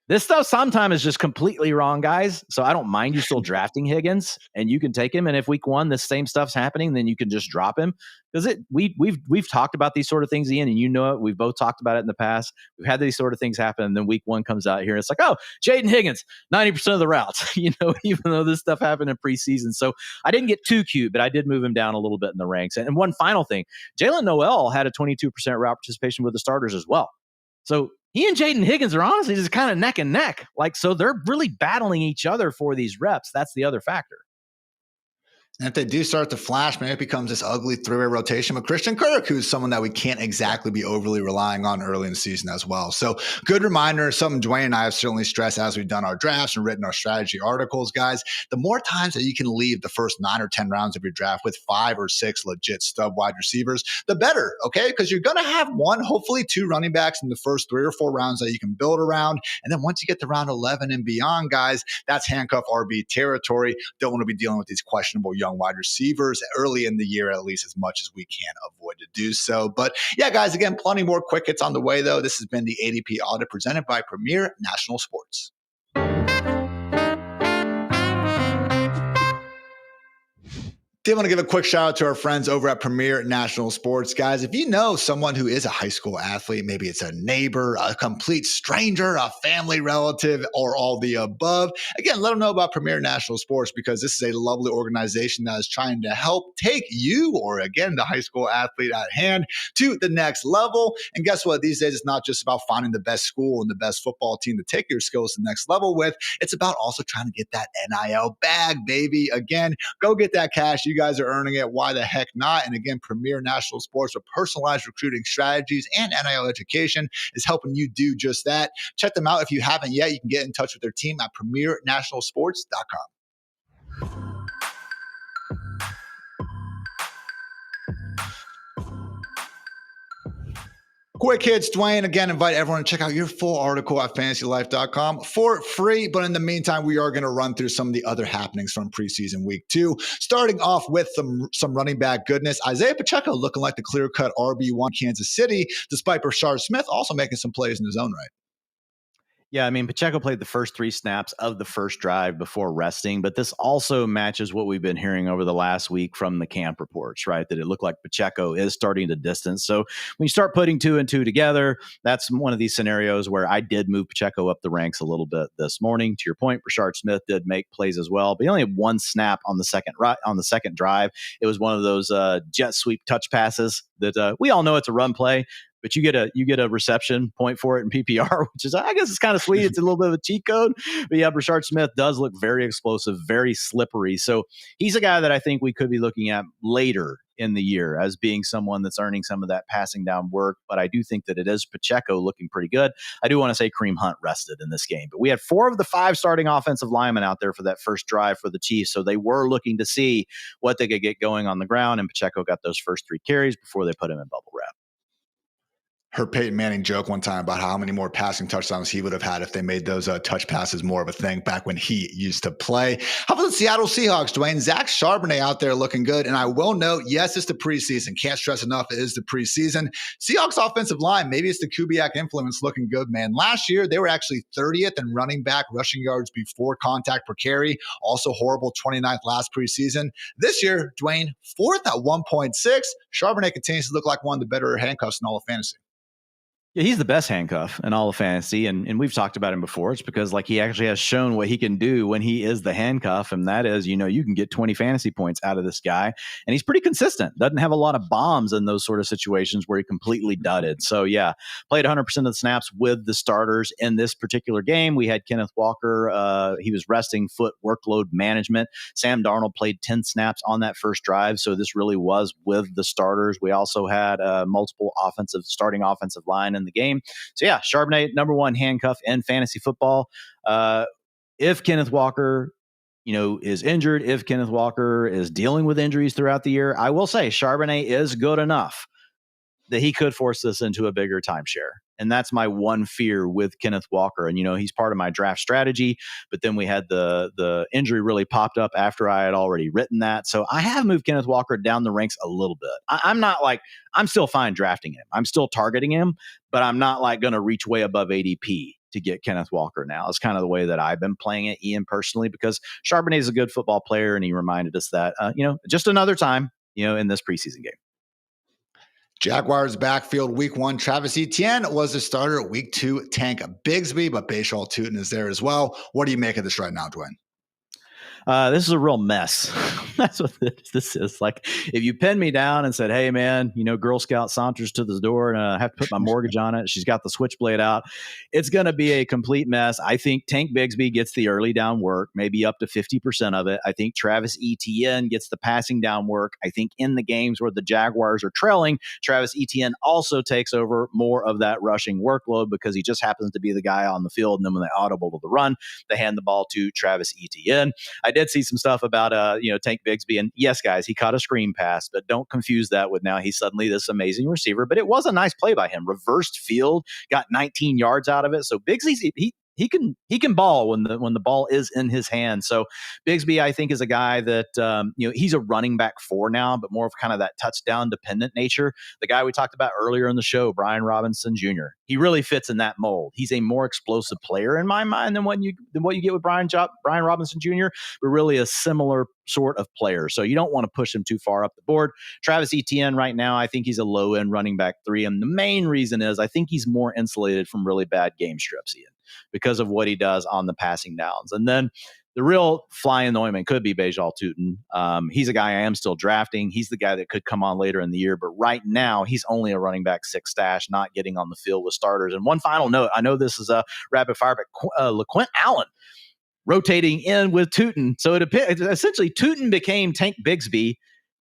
this stuff sometimes is just completely wrong, guys. So I don't mind you still drafting Higgins, and you can take him. And if week 1 this same stuff's happening, then you can just drop him. Because we've talked about these sort of things, Ian, and you know it. We've both talked about it in the past. We've had these sort of things happen, and then week 1 comes out here, and it's like, oh, Jaden Higgins, 90% of the routes, even though this stuff happened in preseason. So I didn't get too cute, but I did move him down a little bit in the ranks. And one final thing, Jalen Noel had a 22% route participation with the starters as well. So he and Jaden Higgins are honestly just kind of neck and neck. So they're really battling each other for these reps. That's the other factor. And if they do start to flash, maybe it becomes this ugly 3-way rotation with Christian Kirk, who's someone that we can't exactly be overly relying on early in the season as well. So good reminder, something Dwain and I have certainly stressed as we've done our drafts and written our strategy articles, guys. The more times that you can leave the first 9 or 10 rounds of your draft with 5 or 6 legit stub wide receivers, the better, okay? Because you're going to have 1, hopefully 2 running backs in the first 3 or 4 rounds that you can build around. And then once you get to round 11 and beyond, guys, that's handcuff RB territory. Don't want to be dealing with these questionable young wide receivers early in the year, at least as much as we can avoid to do so. But yeah, guys, again, plenty more quick hits on the way, though. This has been the ADP Audit presented by Premier National Sports. Did want to give a quick shout out to our friends over at Premier National Sports. Guys, if you know someone who is a high school athlete, maybe it's a neighbor, a complete stranger, a family relative, or all the above, again, let them know about Premier National Sports, because this is a lovely organization that is trying to help take you, or again, the high school athlete at hand, to the next level. And guess what? These days, it's not just about finding the best school and the best football team to take your skills to the next level with. It's about also trying to get that NIL bag, baby. Again, go get that cash. You guys are earning it. Why the heck not? And again, Premier National Sports with personalized recruiting strategies and NIL education is helping you do just that. Check them out if you haven't yet. You can get in touch with their team at premiernationalsports.com. Quick hits, Dwain. Again, invite everyone to check out your full article at fantasylife.com for free. But in the meantime, we are going to run through some of the other happenings from preseason week 2. Starting off with some running back goodness. Isaiah Pacheco looking like the clear-cut RB1 Kansas City, despite Brashard Smith also making some plays in his own right. Yeah, I mean, Pacheco played the first 3 snaps of the first drive before resting, but this also matches what we've been hearing over the last week from the camp reports, right? That it looked like Pacheco is starting to distance. So when you start putting 2 and 2 together, that's one of these scenarios where I did move Pacheco up the ranks a little bit this morning. To your point, Rashard Smith did make plays as well, but he only had 1 snap on the second drive. It was one of those jet sweep touch passes that we all know it's a run play, but you get a reception point for it in PPR, which is, I guess, it's kind of sweet. It's a little bit of a cheat code. But yeah, Rashard Smith does look very explosive, very slippery. So he's a guy that I think we could be looking at later in the year as being someone that's earning some of that passing down work. But I do think that it is Pacheco looking pretty good. I do want to say Kareem Hunt rested in this game, but we had 4 of the 5 starting offensive linemen out there for that first drive for the Chiefs. So they were looking to see what they could get going on the ground. And Pacheco got those first 3 carries before they put him in bubble wrap. Heard Peyton Manning joke one time about how many more passing touchdowns he would have had if they made those touch passes more of a thing back when he used to play. How about the Seattle Seahawks, Dwayne? Zach Charbonnet out there looking good. And I will note, yes, it's the preseason. Can't stress enough, it is the preseason. Seahawks offensive line, maybe it's the Kubiak influence looking good, man. Last year, they were actually 30th in running back rushing yards before contact per carry. Also horrible, 29th last preseason. This year, Dwayne, 4th at 1.6. Charbonnet continues to look like one of the better handcuffs in all of fantasy. Yeah, he's the best handcuff in all of fantasy, and we've talked about him before. It's because he actually has shown what he can do when he is the handcuff, and that is, you can get 20 fantasy points out of this guy, and he's pretty consistent. Doesn't have a lot of bombs in those sort of situations where he completely dudded. So yeah, played 100% of the snaps with the starters in this particular game. We had Kenneth Walker. He was resting, foot workload management. Sam Darnold played 10 snaps on that first drive, so this really was with the starters. We also had multiple starting offensive line in the game. So yeah, Charbonnet, number 1 handcuff in fantasy football. If Kenneth Walker, is injured, if Kenneth Walker is dealing with injuries throughout the year, I will say Charbonnet is good enough that he could force this into a bigger timeshare. And that's my one fear with Kenneth Walker. And, he's part of my draft strategy, but then we had the injury really popped up after I had already written that. So I have moved Kenneth Walker down the ranks a little bit. I'm still fine drafting him. I'm still targeting him, but I'm not going to reach way above ADP to get Kenneth Walker now. It's kind of the way that I've been playing it, Ian, personally, because Charbonnet is a good football player. And he reminded us that, just another time, in this preseason game. Jaguars backfield week 1. Travis Etienne was the starter. Week 2, Tank Bigsby, but Braelon Allen is there as well. What do you make of this right now, Dwayne? This is a real mess. That's what this is. If you pinned me down and said, hey, man, Girl Scout saunters to the door and I have to put my mortgage on it. She's got the switchblade out. It's going to be a complete mess. I think Tank Bigsby gets the early down work, maybe up to 50% of it. I think Travis Etienne gets the passing down work. I think in the games where the Jaguars are trailing, Travis Etienne also takes over more of that rushing workload because he just happens to be the guy on the field. And then when they audible to the run, they hand the ball to Travis Etienne. I did see some stuff about Tank Bigsby, and yes, guys, he caught a screen pass, but don't confuse that with now he's suddenly this amazing receiver. But it was a nice play by him. Reversed field, got 19 yards out of it. So Bigsby, he can ball when the ball is in his hand. So Bigsby, I think, is a guy that he's a running back 4 now, but more of kind of that touchdown dependent nature. The guy we talked about earlier in the show, Brian Robinson Jr., he really fits in that mold. He's a more explosive player in my mind than what you get with Brian Robinson Jr., but really a similar sort of player. So you don't want to push him too far up the board. Travis Etienne right now, I think he's a low end running back 3, and the main reason is I think he's more insulated from really bad game strips, Ian, because of what he does on the passing downs. And then the real fly in the ointment could be Braelon Allen. He's a guy I am still drafting. He's the guy that could come on later in the year, but right now he's only a running back 6 stash, not getting on the field with starters. And one final note, I know this is a rapid fire, but LaQuint Allen rotating in with Tootin. So essentially Tootin became Tank Bigsby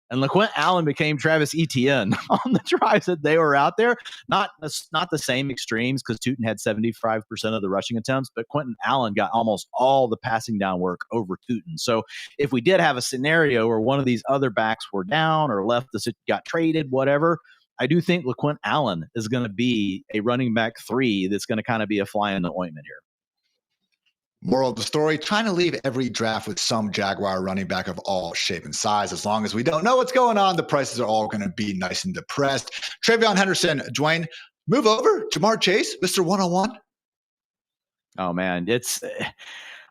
and LaQuint Allen became Travis Etienne on the drives that they were out there. Not the same extremes because Tootin had 75% of the rushing attempts, but Quentin Allen got almost all the passing down work over Tootin. So if we did have a scenario where one of these other backs were down or got traded, whatever, I do think LaQuint Allen is going to be a running back 3 that's going to kind of be a fly in the ointment here. Moral of the story, trying to leave every draft with some Jaguar running back of all shape and size. As long as we don't know what's going on, the prices are all going to be nice and depressed. Travion Henderson, Dwayne, move over. Jamar Chase, Mr. 101. Oh man,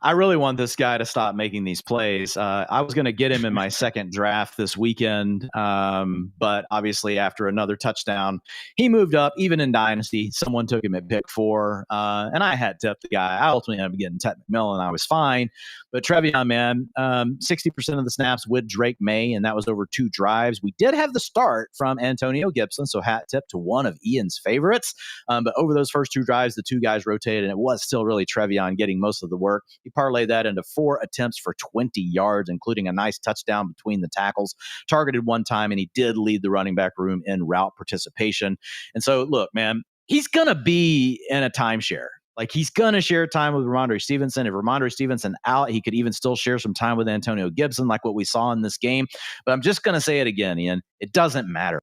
I really want this guy to stop making these plays. I was going to get him in my second draft this weekend, but obviously after another touchdown, he moved up. Even in Dynasty, someone took him at pick 4, and I had tipped the guy. I ultimately ended up getting Ted McMillan. I was fine. But Trevion, man, 60% of the snaps with Drake May, and that was over 2 drives. We did have the start from Antonio Gibson, so hat tip to one of Ian's favorites. But over those first 2 drives, the 2 guys rotated, and it was still really Trevion getting most of the work. He parlayed that into 4 attempts for 20 yards, including a nice touchdown between the tackles, targeted 1 time, and he did lead the running back room in route participation. And so, look, man, he's going to be in a timeshare. Like, he's going to share time with Ramondre Stevenson. If Ramondre Stevenson out, he could even still share some time with Antonio Gibson, like what we saw in this game. But I'm just going to say it again, Ian. It doesn't matter.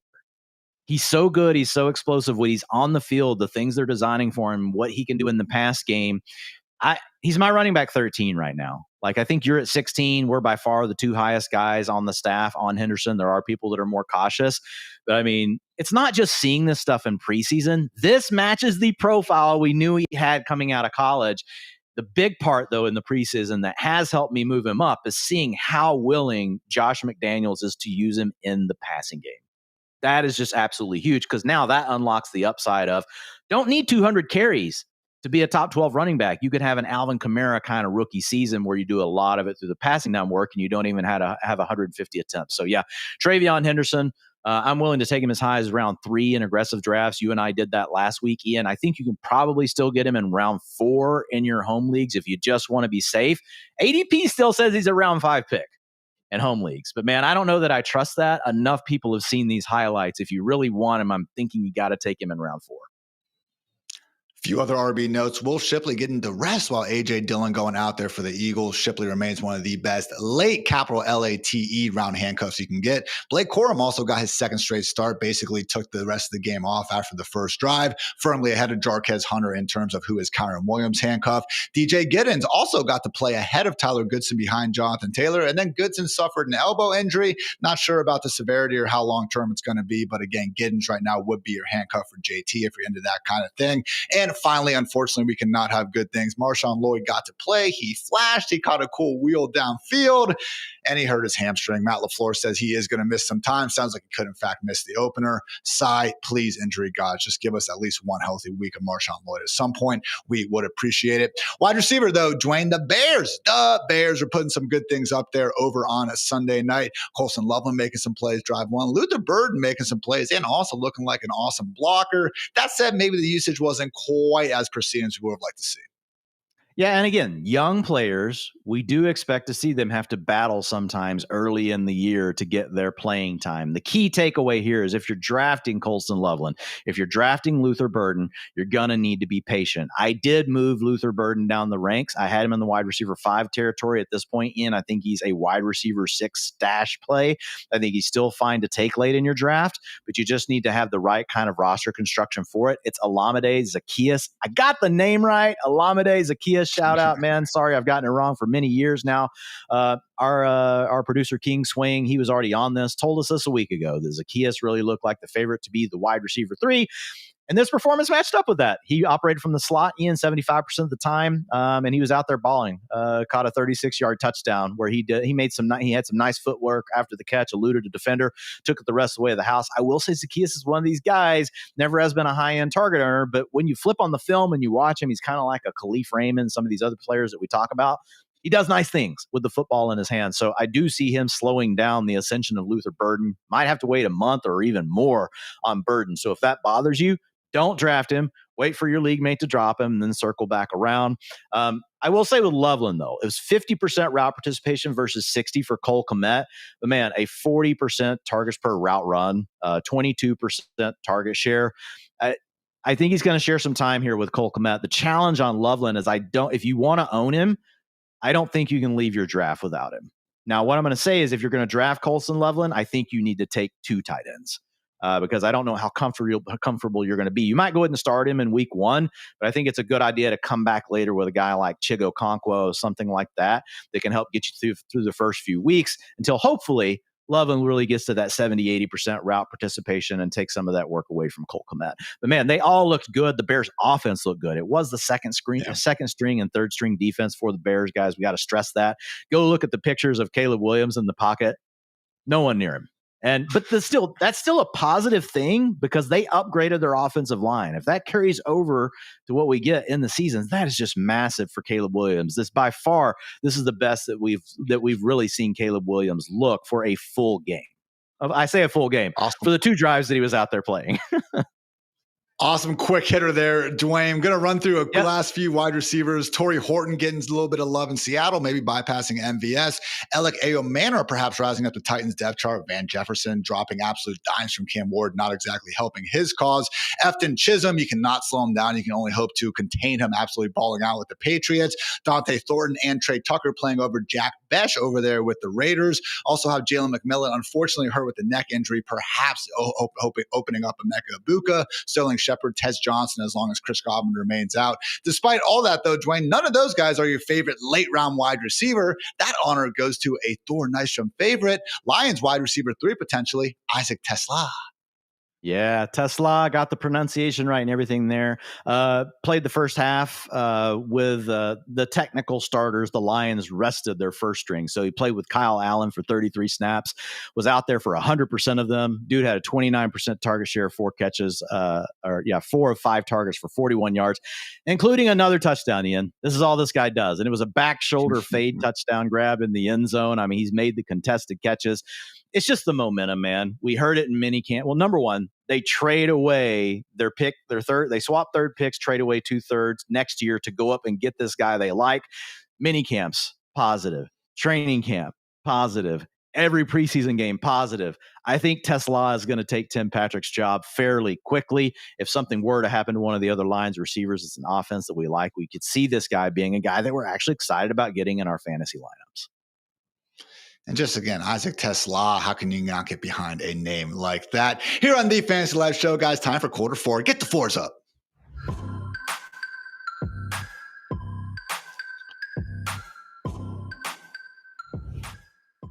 He's so good. He's so explosive when he's on the field, the things they're designing for him, what he can do in the pass game. He's my running back 13 right now. Like, I think you're at 16. We're by far the 2 highest guys on the staff on Henderson. There are people that are more cautious. But, I mean, it's not just seeing this stuff in preseason. This matches the profile we knew he had coming out of college. The big part, though, in the preseason that has helped me move him up is seeing how willing Josh McDaniels is to use him in the passing game. That is just absolutely huge, because now that unlocks the upside of don't need 200 carries to be a top 12 running back. You could have an Alvin Kamara kind of rookie season where you do a lot of it through the passing down work and you don't even have 150 attempts. So, yeah, Trevion Henderson, I'm willing to take him as high as round 3 in aggressive drafts. You and I did that last week, Ian. I think you can probably still get him in round 4 in your home leagues if you just want to be safe. ADP still says he's a round 5 pick in home leagues. But, man, I don't know that I trust that. Enough people have seen these highlights. If you really want him, I'm thinking you got to take him in round 4. Few other RB notes. Will Shipley getting the rest while A.J. Dillon going out there for the Eagles. Shipley remains one of the best late capital LATE round handcuffs you can get. Blake Corum also got his second straight start, basically took the rest of the game off after the first drive, firmly ahead of Jarquez Hunter in terms of who is Kyron Williams' handcuff. DJ Giddens also got to play ahead of Tyler Goodson behind Jonathan Taylor, and then Goodson suffered an elbow injury. Not sure about the severity or how long-term it's going to be, but again, Giddens right now would be your handcuff for JT if you're into that kind of thing. And finally, unfortunately, we cannot have good things. Marshawn Lloyd got to play. He flashed. He caught a cool wheel downfield, and he hurt his hamstring. Matt LaFleur says he is going to miss some time. Sounds like he could, in fact, miss the opener. Sigh, please, injury gods, just give us at least one healthy week of Marshawn Lloyd at some point. We would appreciate it. Wide receiver, though, Dwain, the Bears are putting some good things up there over on a Sunday night. Colson Loveland making some plays, drive 1. Luther Burden making some plays, and also looking like an awesome blocker. That said, maybe the usage wasn't quite as pristine as we would have liked to see. Yeah, and again, young players, we do expect to see them have to battle sometimes early in the year to get their playing time. The key takeaway here is if you're drafting Colston Loveland, if you're drafting Luther Burden, you're going to need to be patient. I did move Luther Burden down the ranks. I had him in the wide receiver 5 territory at this point. I think he's a wide receiver 6 stash play. I think he's still fine to take late in your draft, but you just need to have the right kind of roster construction for it. It's Olamide Zaccheaus. I got the name right. Olamide Zaccheaus. Shout out, man. Sorry, I've gotten it wrong for many years now. Our producer, King Swing, he was already on this, told us this a week ago that Zaccheaus really looked like the favorite to be the wide receiver 3. And this performance matched up with that. He operated from the slot, 75% of the time, and he was out there balling. Caught a 36-yard touchdown where he had some nice footwork after the catch, eluded a defender, took it the rest of the way of the house. I will say Zaccheaus is one of these guys, never has been a high-end target earner, but when you flip on the film and you watch him, he's kind of like a Khalif Raymond, some of these other players that we talk about. He does nice things with the football in his hands. So I do see him slowing down the ascension of Luther Burden. Might have to wait a month or even more on Burden. So if that bothers you, don't draft him. Wait for your league mate to drop him and then circle back around. I will say with Loveland, though, it was 50% route participation versus 60 for Cole Kmet. But, man, a 40% targets per route run, 22% target share. I think he's going to share some time here with Cole Kmet. The challenge on Loveland is if you want to own him, I don't think you can leave your draft without him. Now, what I'm going to say is if you're going to draft Colson Loveland, I think you need to take 2 tight ends. Because I don't know how comfortable you're going to be. You might go ahead and start him in week 1, but I think it's a good idea to come back later with a guy like Chigo Okonkwo, something like that can help get you through the first few weeks until hopefully Loveland really gets to that 70-80% route participation and takes some of that work away from Cole Kmet. But man, they all looked good. The Bears offense looked good. It was the second string and third string defense for the Bears, guys. We got to stress that. Go look at the pictures of Caleb Williams in the pocket. No one near him. But that's still a positive thing because they upgraded their offensive line. If that carries over to what we get in the seasons, that is just massive for Caleb Williams. This is the best that we've really seen Caleb Williams look for a full game. I say a full game for the 2 drives that he was out there playing. Awesome quick hitter there, Dwain. I'm going to run through a last few wide receivers. Torrey Horton getting a little bit of love in Seattle, maybe bypassing MVS. Alec Ayomanor perhaps rising up the Titans depth chart. Van Jefferson dropping absolute dimes from Cam Ward, not exactly helping his cause. Efton Chisholm, you cannot slow him down. You can only hope to contain him, absolutely balling out with the Patriots. Dante Thornton and Trey Tucker playing over Jack Besh over there with the Raiders. Also have Jalen McMillan, unfortunately hurt with the neck injury, perhaps opening up Emeka Ibuka. Sterling Shepard, Tez Johnson, as long as Chris Godwin remains out. Despite all that, though, Dwain, none of those guys are your favorite late-round wide receiver. That honor goes to a Thor Nystrom favorite, Lions wide receiver 3, potentially, Isaac Tesla. Yeah, Tesla got the pronunciation right and everything there. Played the first half with the technical starters. The Lions rested their first string. So he played with Kyle Allen for 33 snaps, was out there for 100% of them. Dude had a 29% target share, 4 catches, 4 of 5 targets for 41 yards, including another touchdown, Ian. This is all this guy does. And it was a back shoulder fade touchdown grab in the end zone. I mean, he's made the contested catches. It's just the momentum, man. We heard it in minicamp. Well, number one, they trade away their third. They swap third picks, trade away 2/3 next year to go up and get this guy they like. Minicamps, positive. Training camp, positive. Every preseason game, positive. I think Tesla is going to take Tim Patrick's job fairly quickly. If something were to happen to one of the other Lions receivers, it's an offense that we like. We could see this guy being a guy that we're actually excited about getting in our fantasy lineups. And just again, Isaac Tesla, how can you not get behind a name like that? Here on the Fantasy Life Show, guys, time for quarter 4. Get the 4s up.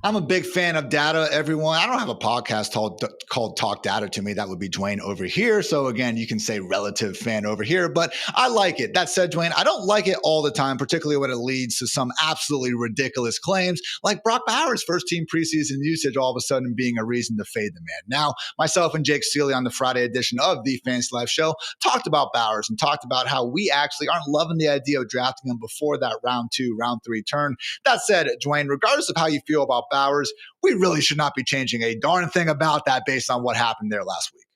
I'm a big fan of data, everyone. I don't have a podcast called Talk Data to Me. That would be Dwain over here. So again, you can say relative fan over here, but I like it. That said, Dwain, I don't like it all the time, particularly when it leads to some absolutely ridiculous claims like Brock Bowers' first team preseason usage all of a sudden being a reason to fade the man. Now, myself and Jake Seeley on the Friday edition of the Fantasy Life Show talked about Bowers and talked about how we actually aren't loving the idea of drafting him before that round 2, round 3 turn. That said, Dwain, regardless of how you feel about Bowers, we really should not be changing a darn thing about that based on what happened there last week.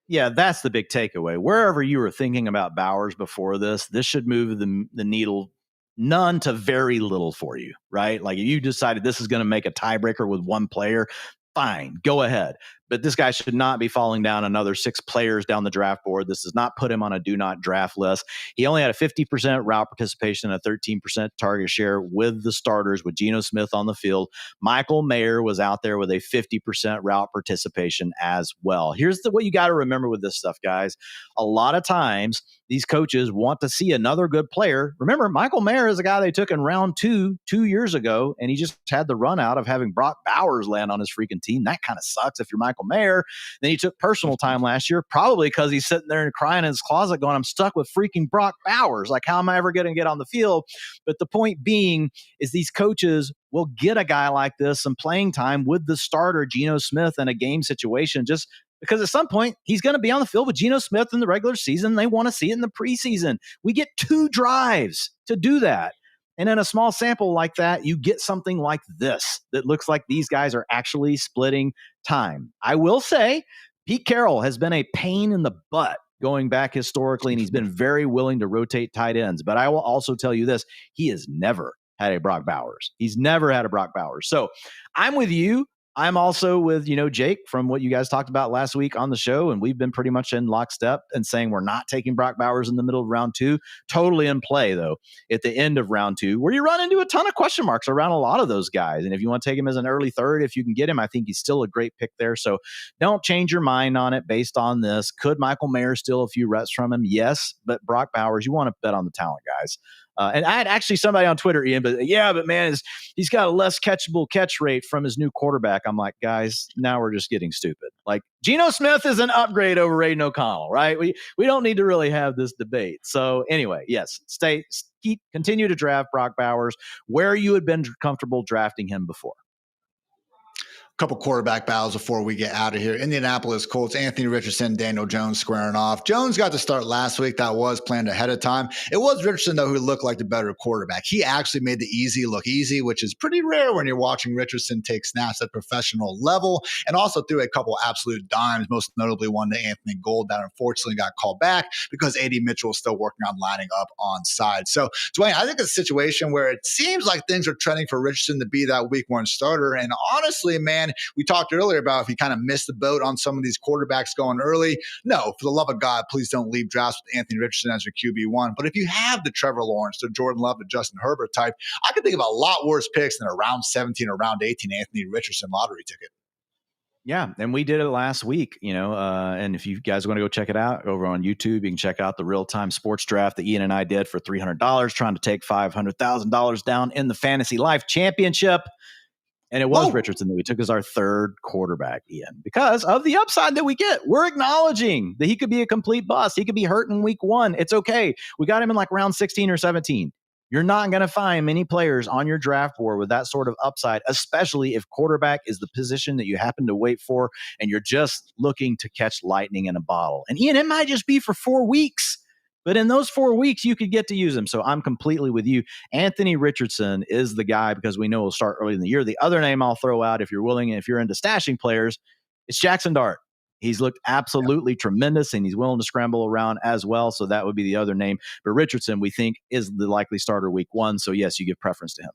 Yeah, that's the big takeaway. Wherever you were thinking about Bowers before this should move the needle none to very little for you, right? Like if you decided this is going to make a tiebreaker with one player, fine, go ahead. But this guy should not be falling down another 6 players down the draft board. This does not put him on a do not draft list. He only had a 50% route participation, a 13% target share with the starters with Geno Smith on the field. Michael Mayer was out there with a 50% route participation as well. Here's what you got to remember with this stuff, guys. A lot of times these coaches want to see another good player. Remember, Michael Mayer is a guy they took in round 2 years ago, and he just had the run out of having Brock Bowers land on his freaking team. That kind of sucks if you're Michael Mayer. Then he took personal time last year, probably because he's sitting there and crying in his closet going, I'm stuck with freaking Brock Bowers. Like, how am I ever going to get on the field? But the point being is these coaches will get a guy like this some playing time with the starter, Geno Smith, in a game situation, just because at some point he's going to be on the field with Geno Smith in the regular season. They want to see it in the preseason. We get 2 drives to do that. And in a small sample like that, you get something like this that looks like these guys are actually splitting time. I will say Pete Carroll has been a pain in the butt going back historically, and he's been very willing to rotate tight ends. But I will also tell you this, he has never had a Brock Bowers. He's never had a Brock Bowers. So I'm with you. I'm also with, Jake from what you guys talked about last week on the show, and we've been pretty much in lockstep and saying we're not taking Brock Bowers in the middle of round 2. Totally in play, though, at the end of round 2, where you run into a ton of question marks around a lot of those guys. And if you want to take him as an early 3rd, if you can get him, I think he's still a great pick there. So don't change your mind on it based on this. Could Michael Mayer steal a few reps from him? Yes, but Brock Bowers, you want to bet on the talent, guys. And I had actually somebody on Twitter, Ian, but man, he's got a less catchable catch rate from his new quarterback. I'm like, guys, now we're just getting stupid. Like, Geno Smith is an upgrade over Aiden O'Connell, right? We don't need to really have this debate. So anyway, yes, continue to draft Brock Bowers where you had been comfortable drafting him before. Couple quarterback battles before we get out of here. Indianapolis Colts, Anthony Richardson, Daniel Jones squaring off. Jones got to start last week. That was planned ahead of time. It was Richardson, though, who looked like the better quarterback. He actually made the easy look easy, which is pretty rare when you're watching Richardson take snaps at professional level, and also threw a couple absolute dimes, most notably one to Anthony Gould that unfortunately got called back because A.D. Mitchell is still working on lining up on side. So, Dwayne, I think it's a situation where it seems like things are trending for Richardson to be that week one starter. And honestly, man, we talked earlier about if he kind of missed the boat on some of these quarterbacks going early. No, for the love of God, please don't leave drafts with Anthony Richardson as your QB1. But if you have the Trevor Lawrence, the Jordan Love, the Justin Herbert type, I could think of a lot worse picks than a round 17 or round 18 Anthony Richardson lottery ticket. Yeah, and we did it last week, and if you guys want to go check it out over on YouTube, you can check out the real-time sports draft that Ian and I did for $300, trying to take $500,000 down in the Fantasy Life Championship. And it was Richardson that we took as our third quarterback, Ian, because of the upside that we get. We're acknowledging that he could be a complete bust. He could be hurt in week one. It's okay. We got him in like round 16 or 17. You're not going to find many players on your draft board with that sort of upside, especially if quarterback is the position that you happen to wait for and you're just looking to catch lightning in a bottle. And Ian, it might just be for 4 weeks. But in those 4 weeks, you could get to use him. So I'm completely with you. Anthony Richardson is the guy because we know he'll start early in the year. The other name I'll throw out, if you're willing, and if you're into stashing players, it's Jackson Dart. He's looked absolutely tremendous, and he's willing to scramble around as well. So that would be the other name. But Richardson, we think, is the likely starter week one. So yes, you give preference to him.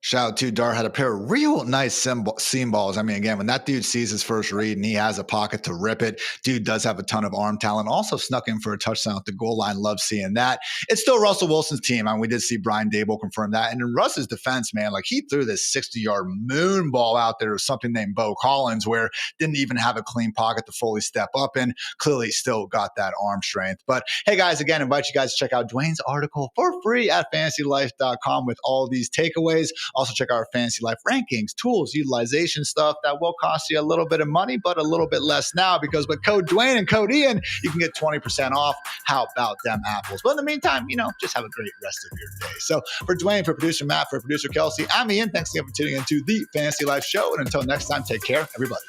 Shout out to Dart, had a pair of real nice seam balls. I mean, again, when that dude sees his first read and he has a pocket to rip it, dude does have a ton of arm talent. Also snuck in for a touchdown at the goal line. Love seeing that. It's still Russell Wilson's team. I mean, we did see Brian Daboll confirm that. And in Russ's defense, man, like he threw this 60-yard moon ball out there with something named Bo Collins where didn't even have a clean pocket to fully step up in. Clearly still got that arm strength. But hey, guys, again, invite you guys to check out Dwayne's article for free at fantasylife.com with all these takeaways. Also check out our Fantasy Life rankings, tools, utilization stuff that will cost you a little bit of money, but a little bit less now because with code Dwayne and code Ian, you can get 20% off. How about them apples? But in the meantime, just have a great rest of your day. So for Dwayne, for producer Matt, for producer Kelsey, I'm Ian. Thanks again for tuning into the Fantasy Life Show. And until next time, take care, everybody.